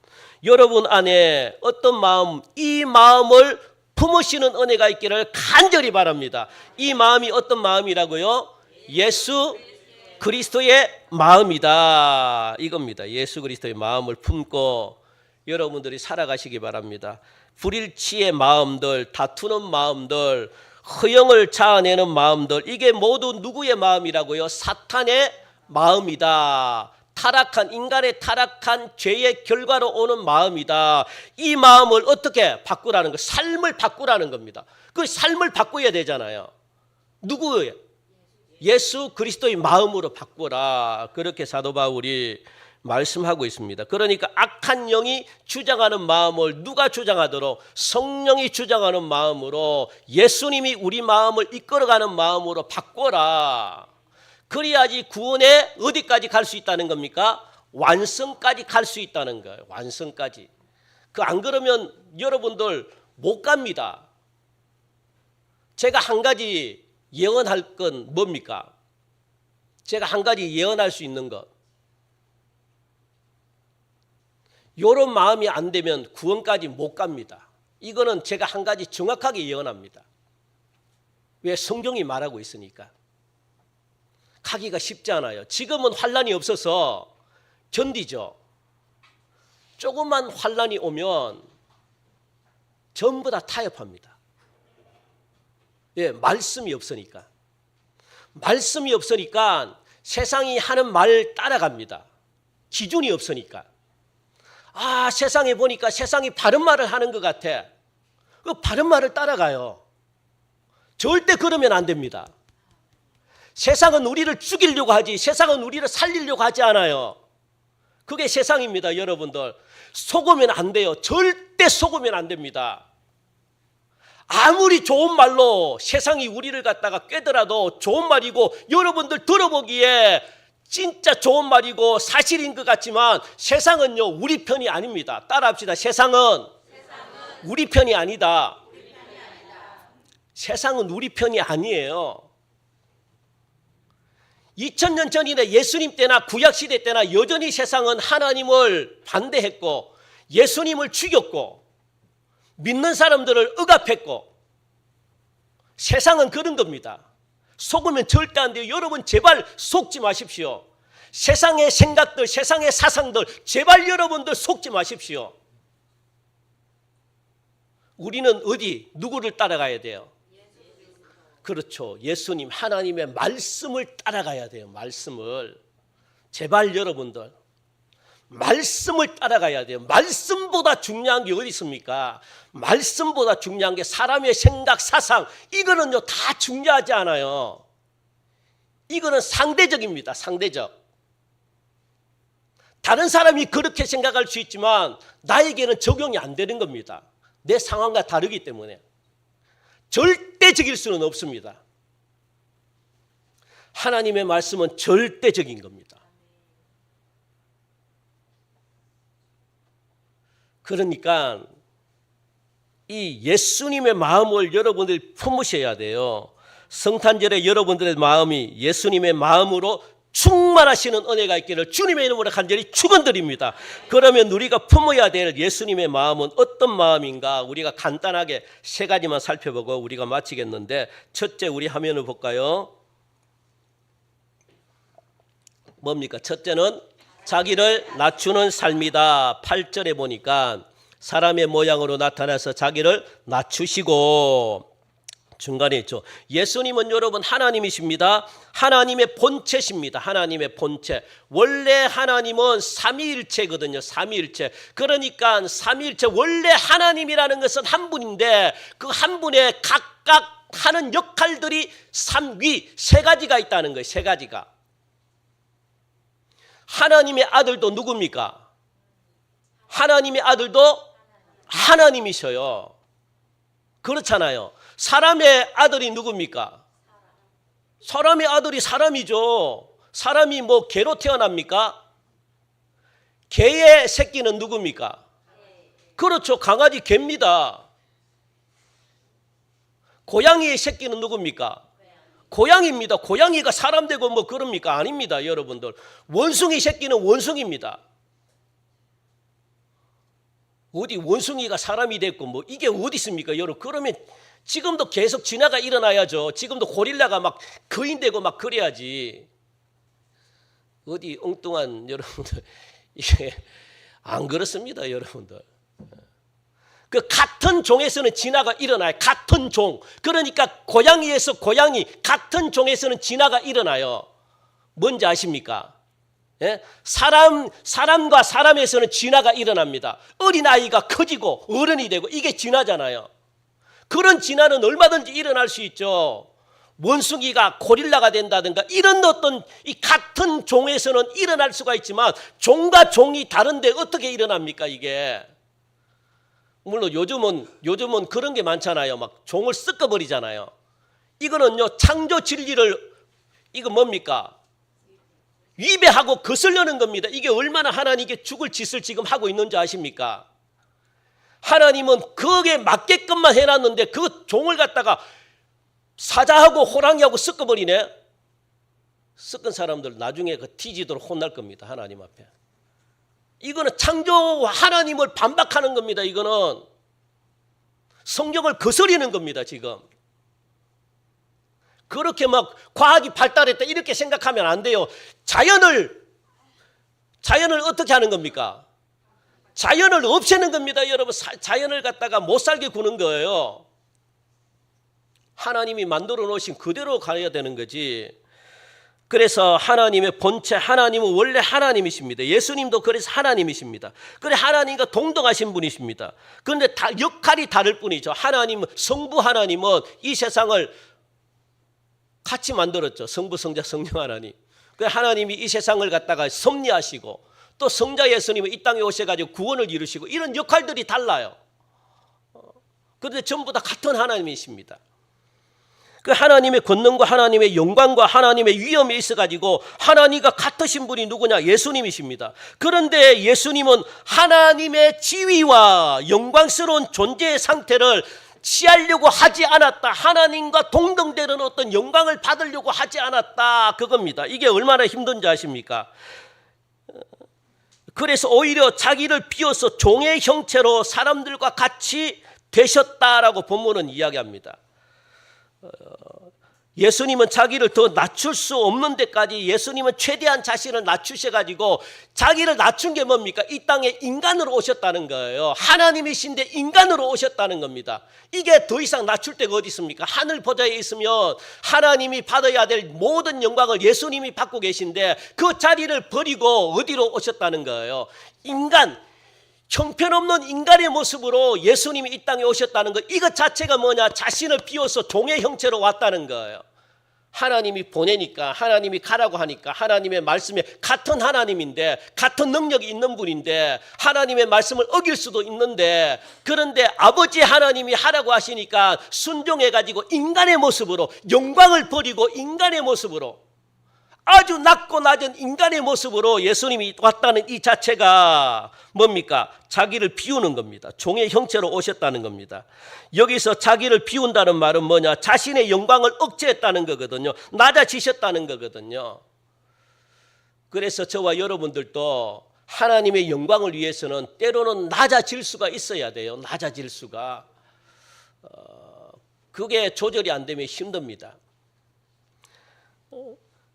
여러분 안에 어떤 마음, 이 마음을 품으시는 은혜가 있기를 간절히 바랍니다. 이 마음이 어떤 마음이라고요? 예수 그리스도의 마음이다. 이겁니다. 예수 그리스도의 마음을 품고 여러분들이 살아가시기 바랍니다. 불일치의 마음들, 다투는 마음들, 허영을 자아내는 마음들, 이게 모두 누구의 마음이라고요? 사탄의 마음이다. 타락한, 인간의 타락한 죄의 결과로 오는 마음이다. 이 마음을 어떻게 바꾸라는 거? 삶을 바꾸라는 겁니다. 그 삶을 바꿔야 되잖아요. 누구예요? 예수 그리스도의 마음으로 바꾸라. 그렇게 사도 바울이 말씀하고 있습니다. 그러니까 악한 영이 주장하는 마음을 누가 주장하도록? 성령이 주장하는 마음으로, 예수님이 우리 마음을 이끌어가는 마음으로 바꿔라. 그래야지 구원에 어디까지 갈 수 있다는 겁니까? 완성까지 갈 수 있다는 거예요. 완성까지. 안 그러면 여러분들 못 갑니다. 제가 한 가지 예언할 건 뭡니까? 제가 한 가지 예언할 수 있는 것. 이런 마음이 안 되면 구원까지 못 갑니다. 이거는 제가 한 가지 정확하게 예언합니다. 왜? 성경이 말하고 있으니까. 가기가 쉽지 않아요. 지금은 환란이 없어서 견디죠. 조금만 환란이 오면 전부 다 타협합니다. 예, 말씀이 없으니까. 말씀이 없으니까 세상이 하는 말 따라갑니다. 기준이 없으니까. 세상에 보니까 세상이 바른 말을 하는 것 같아. 그 바른 말을 따라가요. 절대 그러면 안 됩니다. 세상은 우리를 죽이려고 하지, 세상은 우리를 살리려고 하지 않아요. 그게 세상입니다, 여러분들. 속으면 안 돼요. 절대 속으면 안 됩니다. 아무리 좋은 말로 세상이 우리를 갖다가 꿰더라도 좋은 말이고, 여러분들 들어보기에 진짜 좋은 말이고 사실인 것 같지만 세상은요, 우리 편이 아닙니다. 따라합시다. 세상은 우리 편이 아니다. 세상은 우리 편이 아니에요. 2000년 전이나 예수님 때나 구약시대 때나 여전히 세상은 하나님을 반대했고 예수님을 죽였고 믿는 사람들을 억압했고, 세상은 그런 겁니다. 속으면 절대 안 돼요. 여러분 제발 속지 마십시오. 세상의 생각들, 세상의 사상들 제발 여러분들 속지 마십시오. 우리는 어디? 누구를 따라가야 돼요? 그렇죠. 예수님, 하나님의 말씀을 따라가야 돼요. 말씀을. 제발 여러분들 말씀을 따라가야 돼요. 말씀보다 중요한 게 어디 있습니까? 말씀보다 중요한 게 사람의 생각, 사상, 이거는요 다 중요하지 않아요. 이거는 상대적입니다. 상대적. 다른 사람이 그렇게 생각할 수 있지만 나에게는 적용이 안 되는 겁니다. 내 상황과 다르기 때문에. 절대적일 수는 없습니다. 하나님의 말씀은 절대적인 겁니다. 그러니까 이 예수님의 마음을 여러분들이 품으셔야 돼요. 성탄절에 여러분들의 마음이 예수님의 마음으로 충만하시는 은혜가 있기를 주님의 이름으로 간절히 축원드립니다. 그러면 우리가 품어야 될 예수님의 마음은 어떤 마음인가? 우리가 간단하게 세 가지만 살펴보고 우리가 마치겠는데, 첫째 우리 화면을 볼까요? 뭡니까? 첫째는 자기를 낮추는 삶이다. 8절에 보니까 사람의 모양으로 나타나서 자기를 낮추시고, 중간에 있죠. 예수님은 여러분 하나님이십니다. 하나님의 본체십니다. 하나님의 본체. 원래 하나님은 삼위일체거든요. 삼위일체. 그러니까 삼위일체, 원래 하나님이라는 것은 한 분인데 그 한 분의 각각 하는 역할들이 삼위, 세 가지가 있다는 거예요. 세 가지가. 하나님의 아들도 누굽니까? 하나님의 아들도 하나님이셔요. 그렇잖아요. 사람의 아들이 누굽니까? 사람의 아들이 사람이죠. 사람이 뭐 개로 태어납니까? 개의 새끼는 누굽니까? 그렇죠. 강아지 개입니다. 고양이의 새끼는 누굽니까? 고양이입니다. 고양이가 사람 되고 뭐 그럽니까? 아닙니다, 여러분들. 원숭이 새끼는 원숭이입니다. 어디 원숭이가 사람이 됐고 뭐 이게 어디 있습니까, 여러분? 그러면 지금도 계속 진화가 일어나야죠. 지금도 고릴라가 막 거인되고 막 그래야지. 어디 엉뚱한 여러분들 이게 안 그렇습니다, 여러분들. 그 같은 종에서는 진화가 일어나요. 같은 종. 그러니까 고양이에서 고양이 같은 종에서는 진화가 일어나요. 뭔지 아십니까? 예? 사람과 사람에서는 진화가 일어납니다. 어린아이가 커지고 어른이 되고 이게 진화잖아요. 그런 진화는 얼마든지 일어날 수 있죠. 원숭이가 고릴라가 된다든가 이런 어떤 이 같은 종에서는 일어날 수가 있지만 종과 종이 다른데 어떻게 일어납니까, 이게? 물론 요즘은 그런 게 많잖아요. 막 종을 섞어버리잖아요. 이거는요, 창조 진리를 이거 뭡니까? 위배하고 거슬려는 겁니다. 이게 얼마나 하나님께 죽을 짓을 지금 하고 있는지 아십니까? 하나님은 거기에 맞게끔만 해놨는데 그 종을 갖다가 사자하고 호랑이하고 섞어버리네. 섞은 사람들 나중에 그 뒤지도록 혼날 겁니다, 하나님 앞에. 이거는 창조 하나님을 반박하는 겁니다. 이거는 성경을 거스리는 겁니다, 지금. 그렇게 막 과학이 발달했다 이렇게 생각하면 안 돼요. 자연을 어떻게 하는 겁니까? 자연을 없애는 겁니다, 여러분. 자연을 갖다가 못 살게 구는 거예요. 하나님이 만들어 놓으신 그대로 가야 되는 거지. 그래서 하나님의 본체, 하나님은 원래 하나님이십니다. 예수님도 그래서 하나님이십니다. 그래 하나님과 동등하신 분이십니다. 그런데 역할이 다를 뿐이죠. 하나님은, 성부 하나님은 이 세상을 같이 만들었죠. 성부, 성자, 성령 하나님. 그래 하나님이 이 세상을 갖다가 섭리하시고 또 성자 예수님은 이 땅에 오셔가지고 구원을 이루시고 이런 역할들이 달라요. 그런데 전부 다 같은 하나님이십니다. 그 하나님의 권능과 하나님의 영광과 하나님의 위엄에 있어가지고 하나님과 같으신 분이 누구냐? 예수님이십니다. 그런데 예수님은 하나님의 지위와 영광스러운 존재의 상태를 취하려고 하지 않았다. 하나님과 동등되는 어떤 영광을 받으려고 하지 않았다. 그겁니다. 이게 얼마나 힘든지 아십니까? 그래서 오히려 자기를 비워서 종의 형체로 사람들과 같이 되셨다라고 본문은 이야기합니다. 예수님은 자기를 더 낮출 수 없는 데까지 예수님은 최대한 자신을 낮추셔가지고 자기를 낮춘 게 뭡니까? 이 땅에 인간으로 오셨다는 거예요. 하나님이신데 인간으로 오셨다는 겁니다. 이게 더 이상 낮출 데가 어디 있습니까? 하늘 보좌에 있으면 하나님이 받아야 될 모든 영광을 예수님이 받고 계신데 그 자리를 버리고 어디로 오셨다는 거예요? 인간, 형편없는 인간의 모습으로 예수님이 이 땅에 오셨다는 것, 이것 자체가 뭐냐? 자신을 비워서 종의 형체로 왔다는 거예요. 하나님이 보내니까, 하나님이 가라고 하니까, 하나님의 말씀에 같은 하나님인데, 같은 능력이 있는 분인데 하나님의 말씀을 어길 수도 있는데, 그런데 아버지 하나님이 하라고 하시니까 순종해가지고 인간의 모습으로, 영광을 버리고 인간의 모습으로, 아주 낮고 낮은 인간의 모습으로 예수님이 왔다는 이 자체가 뭡니까? 자기를 비우는 겁니다. 종의 형체로 오셨다는 겁니다. 여기서 자기를 비운다는 말은 뭐냐? 자신의 영광을 억제했다는 거거든요. 낮아지셨다는 거거든요. 그래서 저와 여러분들도 하나님의 영광을 위해서는 때로는 낮아질 수가 있어야 돼요. 낮아질 수가. 그게 조절이 안 되면 힘듭니다.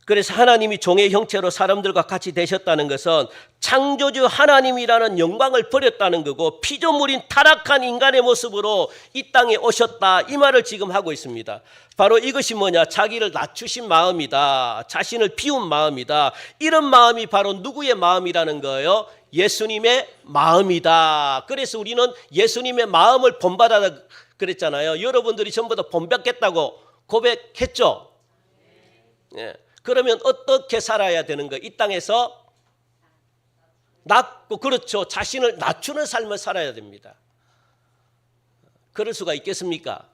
그래서 하나님이 종의 형체로 사람들과 같이 되셨다는 것은 창조주 하나님이라는 영광을 버렸다는 거고 피조물인 타락한 인간의 모습으로 이 땅에 오셨다, 이 말을 지금 하고 있습니다. 바로 이것이 뭐냐? 자기를 낮추신 마음이다. 자신을 비운 마음이다. 이런 마음이 바로 누구의 마음이라는 거예요? 예수님의 마음이다. 그래서 우리는 예수님의 마음을 본받아 그랬잖아요. 여러분들이 전부 다 본받겠다고 고백했죠? 예. 그러면 어떻게 살아야 되는 거예요? 이 땅에서 낮고, 그렇죠, 자신을 낮추는 삶을 살아야 됩니다. 그럴 수가 있겠습니까?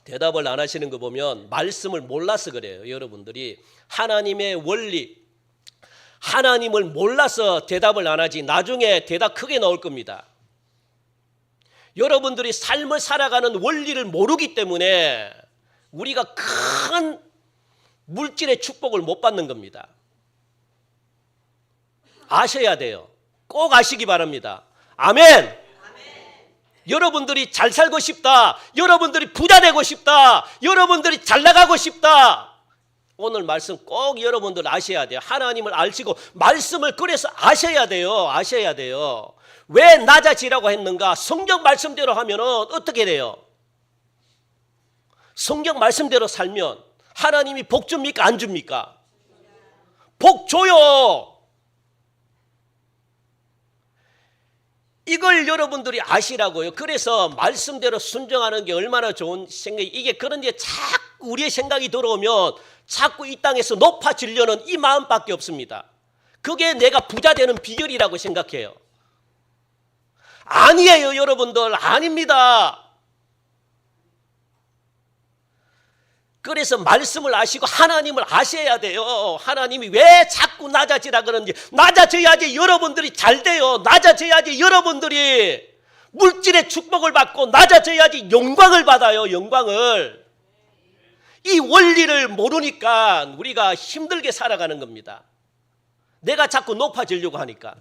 대답을 안 하시는 거 보면 말씀을 몰라서 그래요. 여러분들이 하나님의 원리, 하나님을 몰라서 대답을 안 하지 나중에 대답 크게 나올 겁니다. 여러분들이 삶을 살아가는 원리를 모르기 때문에 우리가 큰 물질의 축복을 못 받는 겁니다. 아셔야 돼요. 꼭 아시기 바랍니다. 아멘. 여러분들이 잘 살고 싶다, 여러분들이 부자 되고 싶다, 여러분들이 잘 나가고 싶다, 오늘 말씀 꼭 여러분들 아셔야 돼요. 하나님을 아시고 말씀을 그래서 아셔야 돼요. 아셔야 돼요. 왜 낮아지라고 했는가? 성경 말씀대로 하면 어떻게 돼요? 성경 말씀대로 살면 하나님이 복 줍니까? 안 줍니까? 복 줘요. 이걸 여러분들이 아시라고요. 그래서 말씀대로 순종하는 게 얼마나 좋은 생각이, 이게 그런데 자꾸 우리의 생각이 들어오면 자꾸 이 땅에서 높아지려는 이 마음밖에 없습니다. 그게 내가 부자 되는 비결이라고 생각해요. 아니에요, 여러분들. 아닙니다. 그래서 말씀을 아시고 하나님을 아셔야 돼요. 하나님이 왜 자꾸 낮아지라 그러는지. 낮아져야지 여러분들이 잘 돼요. 낮아져야지 여러분들이 물질의 축복을 받고, 낮아져야지 영광을 받아요. 영광을. 이 원리를 모르니까 우리가 힘들게 살아가는 겁니다. 내가 자꾸 높아지려고 하니까,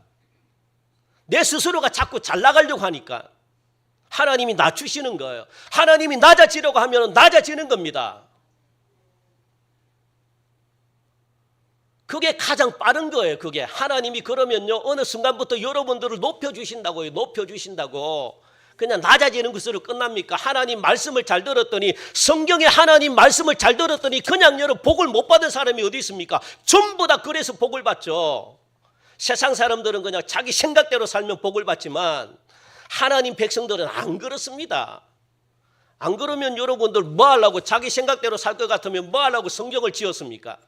내 스스로가 자꾸 잘 나가려고 하니까 하나님이 낮추시는 거예요. 하나님이 낮아지려고 하면 낮아지는 겁니다. 그게 가장 빠른 거예요. 그게 하나님이 그러면요, 어느 순간부터 여러분들을 높여주신다고요. 높여주신다고. 그냥 낮아지는 것으로 끝납니까? 하나님 말씀을 잘 들었더니, 성경에 하나님 말씀을 잘 들었더니 그냥 여러분 복을 못 받은 사람이 어디 있습니까? 전부 다 그래서 복을 받죠. 세상 사람들은 그냥 자기 생각대로 살면 복을 받지만 하나님 백성들은 안 그렇습니다. 안 그러면 여러분들 뭐 하려고, 자기 생각대로 살 것 같으면 뭐 하려고 성경을 지었습니까?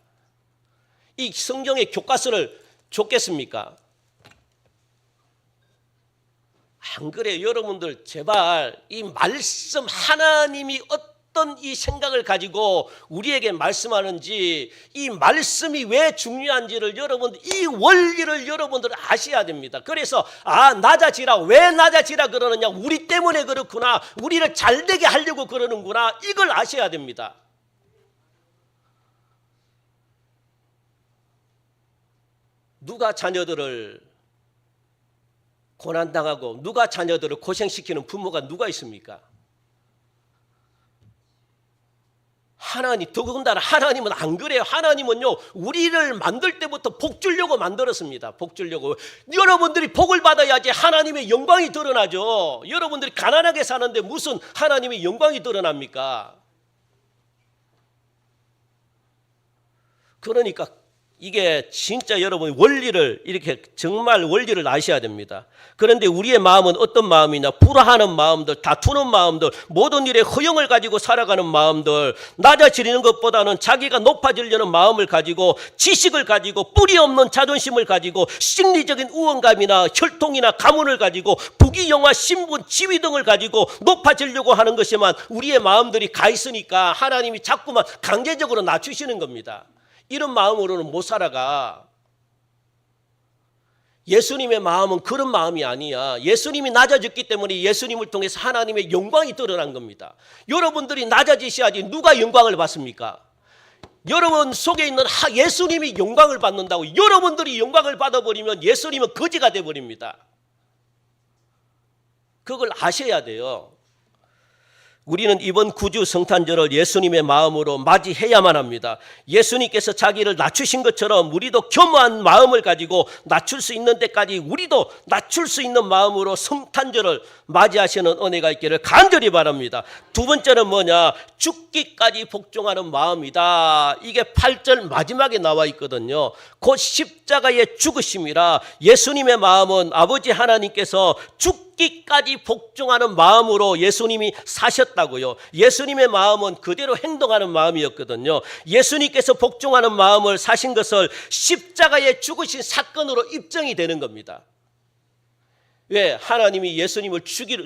이 성경의 교과서를 줬겠습니까? 안 그래요. 여러분들 제발 이 말씀, 하나님이 어떤 이 생각을 가지고 우리에게 말씀하는지, 이 말씀이 왜 중요한지를 여러분들, 이 원리를 여러분들 아셔야 됩니다. 그래서 낮아지라, 왜 낮아지라 그러느냐, 우리 때문에 그렇구나, 우리를 잘되게 하려고 그러는구나, 이걸 아셔야 됩니다. 누가 자녀들을 고난당하고 누가 자녀들을 고생시키는 부모가 누가 있습니까? 하나님, 더군다나 하나님은 안 그래요. 하나님은요, 우리를 만들 때부터 복 주려고 만들었습니다. 복 주려고. 여러분들이 복을 받아야지 하나님의 영광이 드러나죠. 여러분들이 가난하게 사는데 무슨 하나님의 영광이 드러납니까? 그러니까 이게 진짜 여러분 원리를, 이렇게 정말 원리를 아셔야 됩니다. 그런데 우리의 마음은 어떤 마음이냐? 불화하는 마음들, 다투는 마음들, 모든 일에 허영을 가지고 살아가는 마음들, 낮아지는 것보다는 자기가 높아지려는 마음을 가지고, 지식을 가지고, 뿌리 없는 자존심을 가지고, 심리적인 우월감이나 혈통이나 가문을 가지고, 부귀영화, 신분, 지위 등을 가지고 높아지려고 하는 것에만 우리의 마음들이 가 있으니까 하나님이 자꾸만 강제적으로 낮추시는 겁니다. 이런 마음으로는 못 살아가. 예수님의 마음은 그런 마음이 아니야. 예수님이 낮아졌기 때문에 예수님을 통해서 하나님의 영광이 드러난 겁니다. 여러분들이 낮아지셔야지 누가 영광을 받습니까? 여러분 속에 있는 예수님이 영광을 받는다고. 여러분들이 영광을 받아버리면 예수님은 거지가 돼버립니다. 그걸 아셔야 돼요. 우리는 이번 구주 성탄절을 예수님의 마음으로 맞이해야만 합니다. 예수님께서 자기를 낮추신 것처럼 우리도 겸허한 마음을 가지고 낮출 수 있는 데까지 우리도 낮출 수 있는 마음으로 성탄절을 맞이하시는 은혜가 있기를 간절히 바랍니다. 두 번째는 뭐냐? 죽기까지 복종하는 마음이다. 이게 8절 마지막에 나와 있거든요. 곧 십자가의 죽으심이라. 예수님의 마음은 아버지 하나님께서 죽기까지 복종하는 마음으로 예수님이 사셨다고요. 예수님의 마음은 그대로 행동하는 마음이었거든요. 예수님께서 복종하는 마음을 사신 것을 십자가에 죽으신 사건으로 입증이 되는 겁니다. 왜? 하나님이 예수님을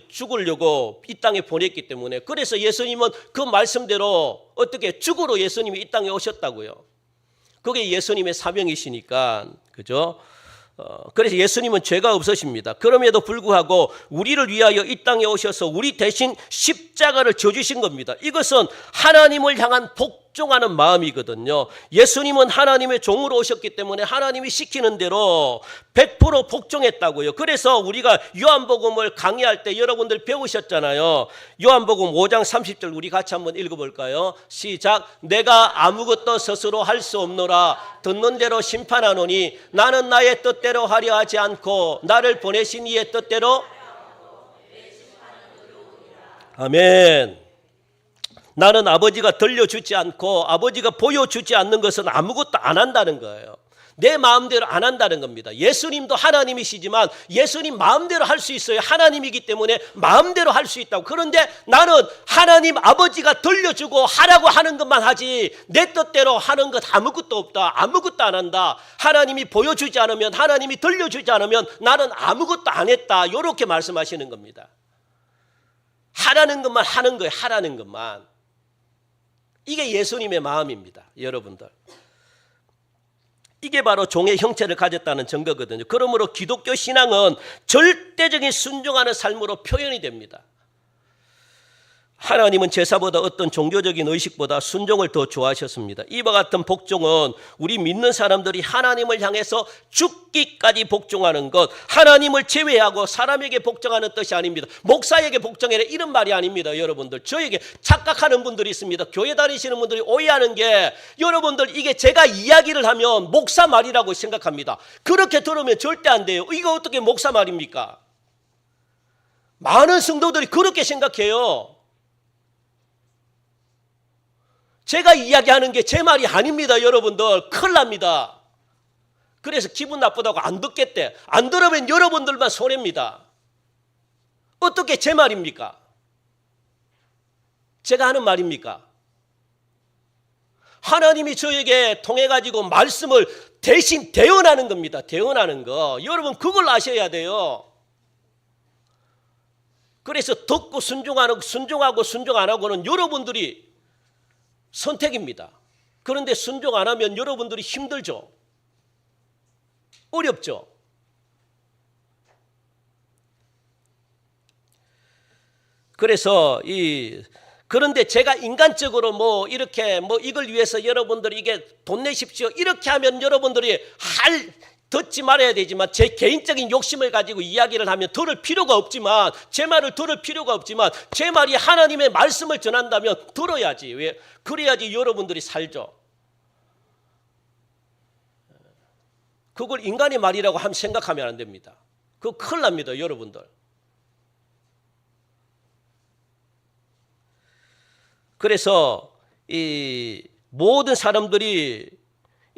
죽으려고 이 땅에 보냈기 때문에. 그래서 예수님은 그 말씀대로 어떻게 죽으러 예수님이 이 땅에 오셨다고요. 그게 예수님의 사명이시니까. 그죠? 그래서 예수님은 죄가 없으십니다. 그럼에도 불구하고 우리를 위하여 이 땅에 오셔서 우리 대신 십자가를 져주신 겁니다. 이것은 하나님을 향한 복종하는 마음이거든요. 예수님은 하나님의 종으로 오셨기 때문에 하나님이 시키는 대로 100% 복종했다고요. 그래서 우리가 요한복음을 강의할 때 여러분들 배우셨잖아요. 요한복음 5장 30절 우리 같이 한번 읽어볼까요? 시작. 내가 아무것도 스스로 할 수 없노라. 듣는 대로 심판하노니 나는 나의 뜻대로 하려 하지 않고 나를 보내신 이의 뜻대로. 아멘. 나는 아버지가 들려주지 않고 아버지가 보여주지 않는 것은 아무것도 안 한다는 거예요. 내 마음대로 안 한다는 겁니다. 예수님도 하나님이시지만 예수님 마음대로 할 수 있어요. 하나님이기 때문에 마음대로 할 수 있다고. 그런데 나는 하나님 아버지가 들려주고 하라고 하는 것만 하지 내 뜻대로 하는 것 아무것도 없다. 아무것도 안 한다. 하나님이 보여주지 않으면, 하나님이 들려주지 않으면 나는 아무것도 안 했다. 이렇게 말씀하시는 겁니다. 하라는 것만 하는 거예요. 하라는 것만. 이게 예수님의 마음입니다. 여러분들. 이게 바로 종의 형체를 가졌다는 증거거든요. 그러므로 기독교 신앙은 절대적인 순종하는 삶으로 표현이 됩니다. 하나님은 제사보다 어떤 종교적인 의식보다 순종을 더 좋아하셨습니다. 이와 같은 복종은 우리 믿는 사람들이 하나님을 향해서 죽기까지 복종하는 것, 하나님을 제외하고 사람에게 복종하는 뜻이 아닙니다. 목사에게 복종해라 이런 말이 아닙니다. 여러분들, 저에게 착각하는 분들이 있습니다. 교회 다니시는 분들이 오해하는 게, 여러분들 이게 제가 이야기를 하면 목사 말이라고 생각합니다. 그렇게 들으면 절대 안 돼요. 이거 어떻게 목사 말입니까? 많은 성도들이 그렇게 생각해요. 제가 이야기하는 게 제 말이 아닙니다. 여러분들 큰일 납니다. 그래서 기분 나쁘다고 안 듣겠대. 안 들으면 여러분들만 손해입니다. 어떻게 제 말입니까? 제가 하는 말입니까? 하나님이 저에게 통해 가지고 말씀을 대신 대언하는 겁니다. 대언하는 거. 여러분 그걸 아셔야 돼요. 그래서 듣고 순종하고 순종 안 하고는 여러분들이 선택입니다. 그런데 순종 안 하면 여러분들이 힘들죠. 어렵죠. 그래서 그런데 제가 인간적으로 이렇게 이걸 위해서 여러분들이 이게 돈 내십시오 이렇게 하면 여러분들이 듣지 말아야 되지만, 제 개인적인 욕심을 가지고 이야기를 하면 들을 필요가 없지만, 제 말을 들을 필요가 없지만 제 말이 하나님의 말씀을 전한다면 들어야지. 왜? 그래야지 여러분들이 살죠. 그걸 인간의 말이라고 생각하면 안 됩니다. 그거 큰일 납니다. 여러분들. 그래서 이 모든 사람들이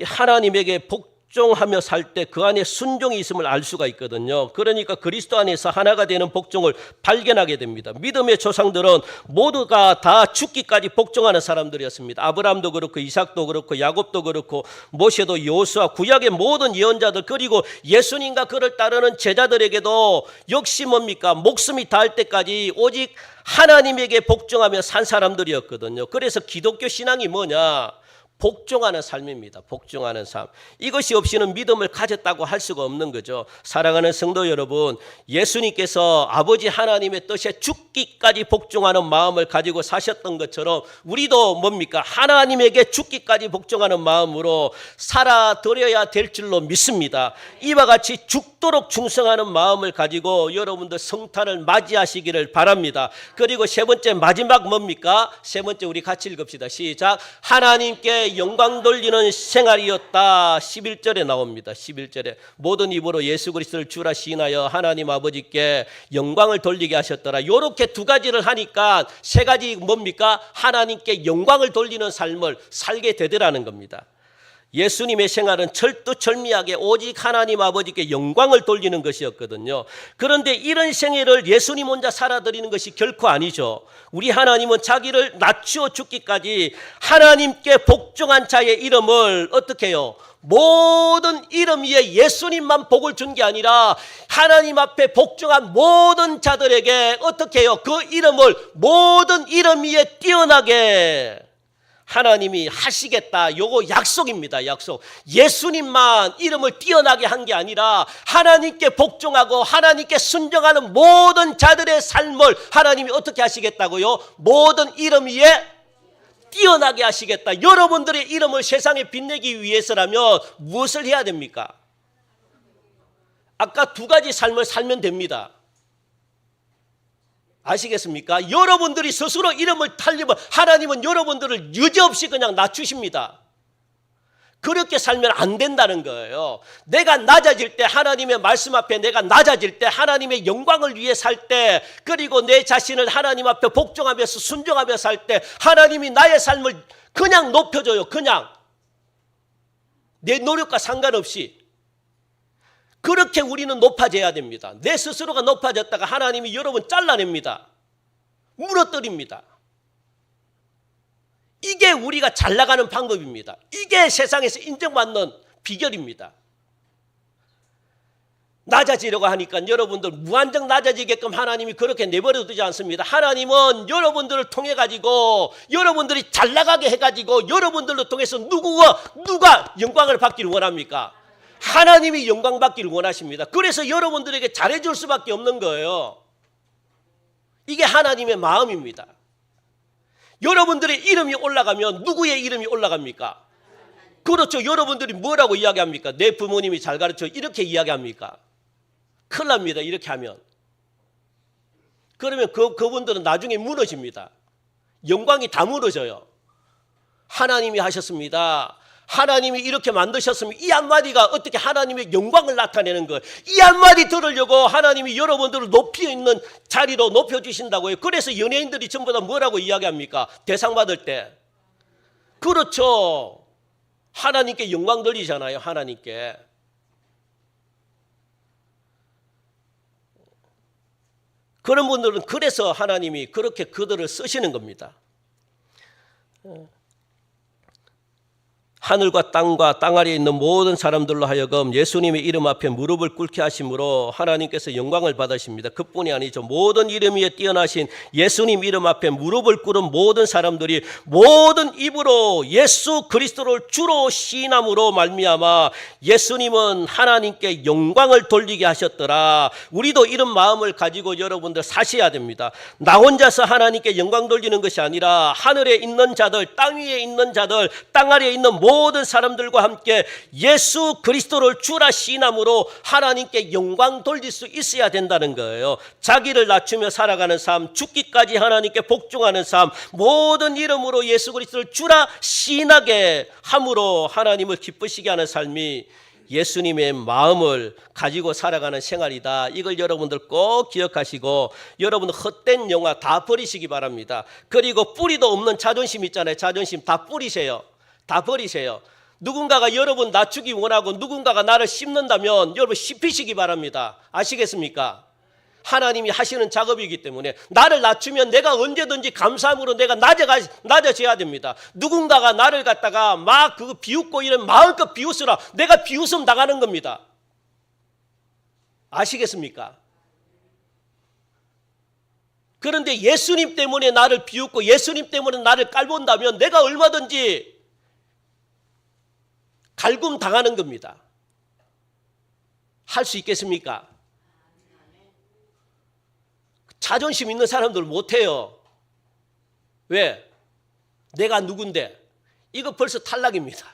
하나님에게 복종하며 살 때 그 안에 순종이 있음을 알 수가 있거든요. 그러니까 그리스도 안에서 하나가 되는 복종을 발견하게 됩니다. 믿음의 조상들은 모두가 다 죽기까지 복종하는 사람들이었습니다. 아브라함도 그렇고 이삭도 그렇고 야곱도 그렇고 모세도 여호수아, 구약의 모든 예언자들, 그리고 예수님과 그를 따르는 제자들에게도 역시 뭡니까? 목숨이 닿을 때까지 오직 하나님에게 복종하며 산 사람들이었거든요. 그래서 기독교 신앙이 뭐냐? 복종하는 삶입니다. 복종하는 삶. 이것이 없이는 믿음을 가졌다고 할 수가 없는 거죠. 사랑하는 성도 여러분, 예수님께서 아버지 하나님의 뜻에 죽기까지 복종하는 마음을 가지고 사셨던 것처럼 우리도 뭡니까? 하나님에게 죽기까지 복종하는 마음으로 살아드려야 될 줄로 믿습니다. 이와 같이 죽도록 충성하는 마음을 가지고 여러분들 성탄을 맞이하시기를 바랍니다. 그리고 세 번째, 마지막 뭡니까? 세 번째 우리 같이 읽읍시다. 시작. 하나님께 영광 돌리는 생활이었다. 11절에 나옵니다. 11절에 모든 입으로 예수 그리스도를 주라 시인하여 하나님 아버지께 영광을 돌리게 하셨더라. 이렇게 두 가지를 하니까 세 가지 뭡니까? 하나님께 영광을 돌리는 삶을 살게 되더라는 겁니다. 예수님의 생활은 철두철미하게 오직 하나님 아버지께 영광을 돌리는 것이었거든요. 그런데 이런 생애를 예수님 혼자 살아드리는 것이 결코 아니죠. 우리 하나님은 자기를 낮추어 죽기까지 하나님께 복종한 자의 이름을 어떻게 해요? 모든 이름 위에 예수님만 복을 준 게 아니라 하나님 앞에 복종한 모든 자들에게 어떻게 해요? 그 이름을 모든 이름 위에 뛰어나게 하나님이 하시겠다. 요거 약속입니다. 약속. 예수님만 이름을 뛰어나게 한 게 아니라 하나님께 복종하고 하나님께 순종하는 모든 자들의 삶을 하나님이 어떻게 하시겠다고요? 모든 이름 위에 뛰어나게 하시겠다. 여러분들의 이름을 세상에 빛내기 위해서라면 무엇을 해야 됩니까? 아까 두 가지 삶을 살면 됩니다. 아시겠습니까? 여러분들이 스스로 이름을 달리면 하나님은 여러분들을 여지없이 그냥 낮추십니다. 그렇게 살면 안 된다는 거예요. 내가 낮아질 때, 하나님의 말씀 앞에 내가 낮아질 때, 하나님의 영광을 위해 살 때, 그리고 내 자신을 하나님 앞에 복종하면서 순종하며 살 때 하나님이 나의 삶을 그냥 높여줘요. 그냥 내 노력과 상관없이. 그렇게 우리는 높아져야 됩니다. 내 스스로가 높아졌다가 하나님이 여러분 잘라냅니다. 무너뜨립니다. 이게 우리가 잘 나가는 방법입니다. 이게 세상에서 인정받는 비결입니다. 낮아지려고 하니까 여러분들 무한정 낮아지게끔 하나님이 그렇게 내버려 두지 않습니다. 하나님은 여러분들을 통해 가지고 여러분들이 잘 나가게 해가지고 여러분들로 통해서 누가 영광을 받기를 원합니까? 하나님이 영광 받기를 원하십니다. 그래서 여러분들에게 잘해줄 수밖에 없는 거예요. 이게 하나님의 마음입니다. 여러분들의 이름이 올라가면 누구의 이름이 올라갑니까? 그렇죠. 여러분들이 뭐라고 이야기합니까? 내 부모님이 잘 가르쳐 이렇게 이야기합니까? 큰일 납니다. 이렇게 하면. 그러면 그분들은 나중에 무너집니다. 영광이 다 무너져요. 하나님이 하셨습니다. 하나님이 이렇게 만드셨으면 이 한마디가 어떻게 하나님의 영광을 나타내는 거예요. 이 한마디 들으려고 하나님이 여러분들을 높이 있는 자리로 높여주신다고요. 그래서 연예인들이 전부 다 뭐라고 이야기합니까? 대상 받을 때. 그렇죠. 하나님께 영광 돌리잖아요. 하나님께. 그런 분들은 그래서 하나님이 그렇게 그들을 쓰시는 겁니다. 하늘과 땅과 땅 아래에 있는 모든 사람들로 하여금 예수님의 이름 앞에 무릎을 꿇게 하심으로 하나님께서 영광을 받으십니다. 그뿐이 아니죠. 모든 이름 위에 뛰어나신 예수님 이름 앞에 무릎을 꿇은 모든 사람들이 모든 입으로 예수 그리스도를 주로 시인함으로 말미암아 예수님은 하나님께 영광을 돌리게 하셨더라. 우리도 이런 마음을 가지고 여러분들 사셔야 됩니다. 나 혼자서 하나님께 영광 돌리는 것이 아니라 하늘에 있는 자들, 땅 위에 있는 자들, 땅 아래에 있는 모든 사람들과 함께 예수 그리스도를 주라 시인함으로 하나님께 영광 돌릴 수 있어야 된다는 거예요. 자기를 낮추며 살아가는 삶, 죽기까지 하나님께 복종하는 삶, 모든 이름으로 예수 그리스도를 주라 시인하게 함으로 하나님을 기쁘시게 하는 삶이 예수님의 마음을 가지고 살아가는 생활이다. 이걸 여러분들 꼭 기억하시고 여러분들 헛된 영화 다 버리시기 바랍니다. 그리고 뿌리도 없는 자존심 있잖아요. 자존심 다 뿌리세요. 다 버리세요. 누군가가 여러분 낮추기 원하고 누군가가 나를 씹는다면 여러분 씹히시기 바랍니다. 아시겠습니까? 하나님이 하시는 작업이기 때문에 나를 낮추면 내가 언제든지 감사함으로 내가 낮아져야 됩니다. 누군가가 나를 갖다가 막 그거 비웃고 이런 마음껏 비웃으라. 내가 비웃음 당하는 겁니다. 아시겠습니까? 그런데 예수님 때문에 나를 비웃고 예수님 때문에 나를 깔본다면 내가 얼마든지 갈굼 당하는 겁니다. 할 수 있겠습니까? 자존심 있는 사람들 못해요. 왜? 내가 누군데? 이거 벌써 탈락입니다.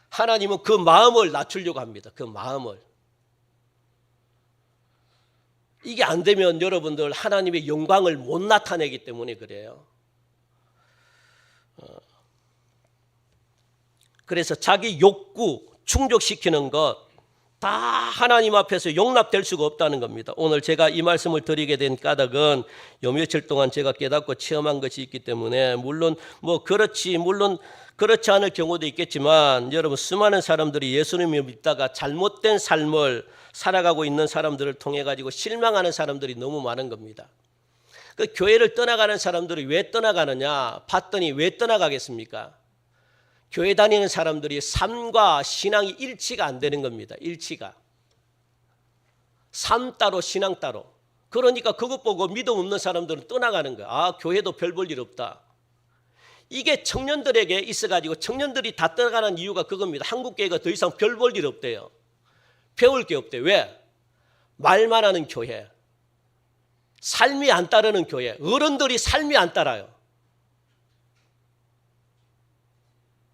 하나님은 그 마음을 낮추려고 합니다. 그 마음을. 이게 안 되면 여러분들 하나님의 영광을 못 나타내기 때문에 그래요. 그래서 자기 욕구 충족시키는 것, 다 하나님 앞에서 용납될 수가 없다는 겁니다. 오늘 제가 이 말씀을 드리게 된 까닭은 요 며칠 동안 제가 깨닫고 체험한 것이 있기 때문에 물론 그렇지 않을 경우도 있겠지만 여러분 수많은 사람들이 예수님을 믿다가 잘못된 삶을 살아가고 있는 사람들을 통해 가지고 실망하는 사람들이 너무 많은 겁니다. 그 교회를 떠나가는 사람들이 왜 떠나가느냐 봤더니 왜 떠나가겠습니까? 교회 다니는 사람들이 삶과 신앙이 일치가 안 되는 겁니다. 일치가. 삶 따로 신앙 따로. 그러니까 그것 보고 믿음 없는 사람들은 떠나가는 거야. 아, 교회도 별 볼 일 없다. 이게 청년들에게 있어가지고 청년들이 다 떠나가는 이유가 그겁니다. 한국 교회가 더 이상 별 볼 일 없대요. 배울 게 없대요. 왜? 말만 하는 교회. 삶이 안 따르는 교회. 어른들이 삶이 안 따라요.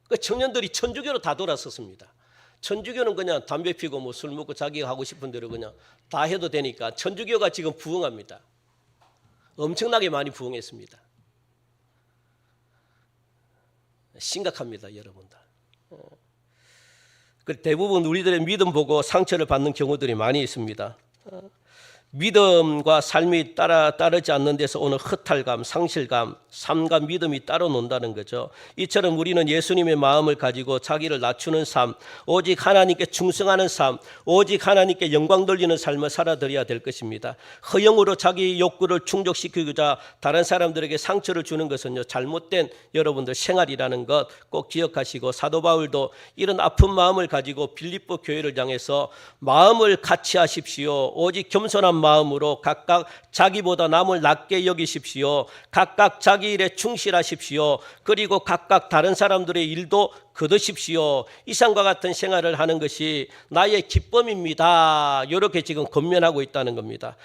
그 청년들이 천주교로 다 돌아섰습니다. 천주교는 그냥 담배 피고 뭐 술 먹고 자기가 하고 싶은 대로 그냥 다 해도 되니까 천주교가 지금 부흥합니다. 엄청나게 많이 부흥했습니다. 심각합니다, 여러분들. 대부분 우리들의 믿음 보고 상처를 받는 경우들이 많이 있습니다. 믿음과 삶이 따르지 않는 데서 오는 허탈감, 상실감, 삶과 믿음이 따로 논다는 거죠. 이처럼 우리는 예수님의 마음을 가지고 자기를 낮추는 삶, 오직 하나님께 충성하는 삶, 오직 하나님께 영광 돌리는 삶을 살아드려야 될 것입니다. 허영으로 자기 욕구를 충족시키고자 다른 사람들에게 상처를 주는 것은요, 잘못된 여러분들 생활이라는 것 꼭 기억하시고, 사도 바울도 이런 아픈 마음을 가지고 빌립보 교회를 향해서 마음을 같이 하십시오. 오직 겸손한 마음으로 각각 자기보다 남을 낮게 여기십시오. 각각 자기 일에 충실하십시오. 그리고 각각 다른 사람들의 일도 거두십시오. 이상과 같은 생활을 하는 것이 나의 기쁨입니다. 이렇게 지금 권면하고 있다는 겁니다.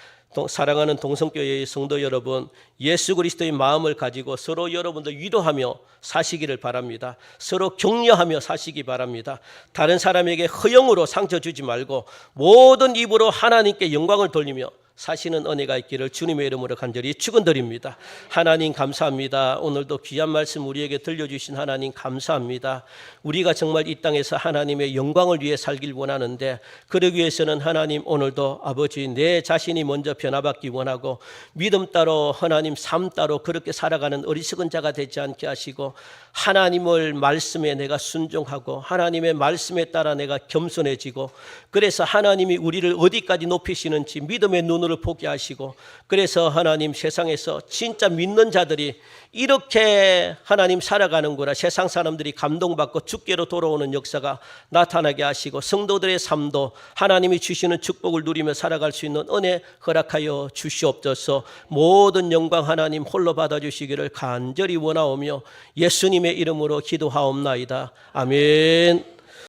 사랑하는 동성교회의 성도 여러분, 예수 그리스도의 마음을 가지고 서로 여러분들 위로하며 사시기를 바랍니다. 서로 격려하며 사시기 바랍니다. 다른 사람에게 허영으로 상처 주지 말고 모든 입으로 하나님께 영광을 돌리며 사시는 은혜가 있기를 주님의 이름으로 간절히 축원드립니다. 하나님 감사합니다. 오늘도 귀한 말씀 우리에게 들려주신 하나님 감사합니다. 우리가 정말 이 땅에서 하나님의 영광을 위해 살길 원하는데 그러기 위해서는 하나님 오늘도 아버지 내 자신이 먼저 변화받기 원하고 믿음 따로 하나님 삶 따로 그렇게 살아가는 어리석은 자가 되지 않게 하시고 하나님을 말씀에 내가 순종하고 하나님의 말씀에 따라 내가 겸손해지고 그래서 하나님이 우리를 어디까지 높이시는지 믿음의 눈으로 보게 하시고 그래서 하나님 세상에서 진짜 믿는 자들이 이렇게 하나님 살아가는구나 세상 사람들이 감동받고 주께로 돌아오는 역사가 나타나게 하시고 성도들의 삶도 하나님이 주시는 축복을 누리며 살아갈 수 있는 은혜 허락하여 주시옵소서. 모든 영광 하나님 홀로 받아주시기를 간절히 원하오며 예수님의 이름으로 기도하옵나이다. 아멘.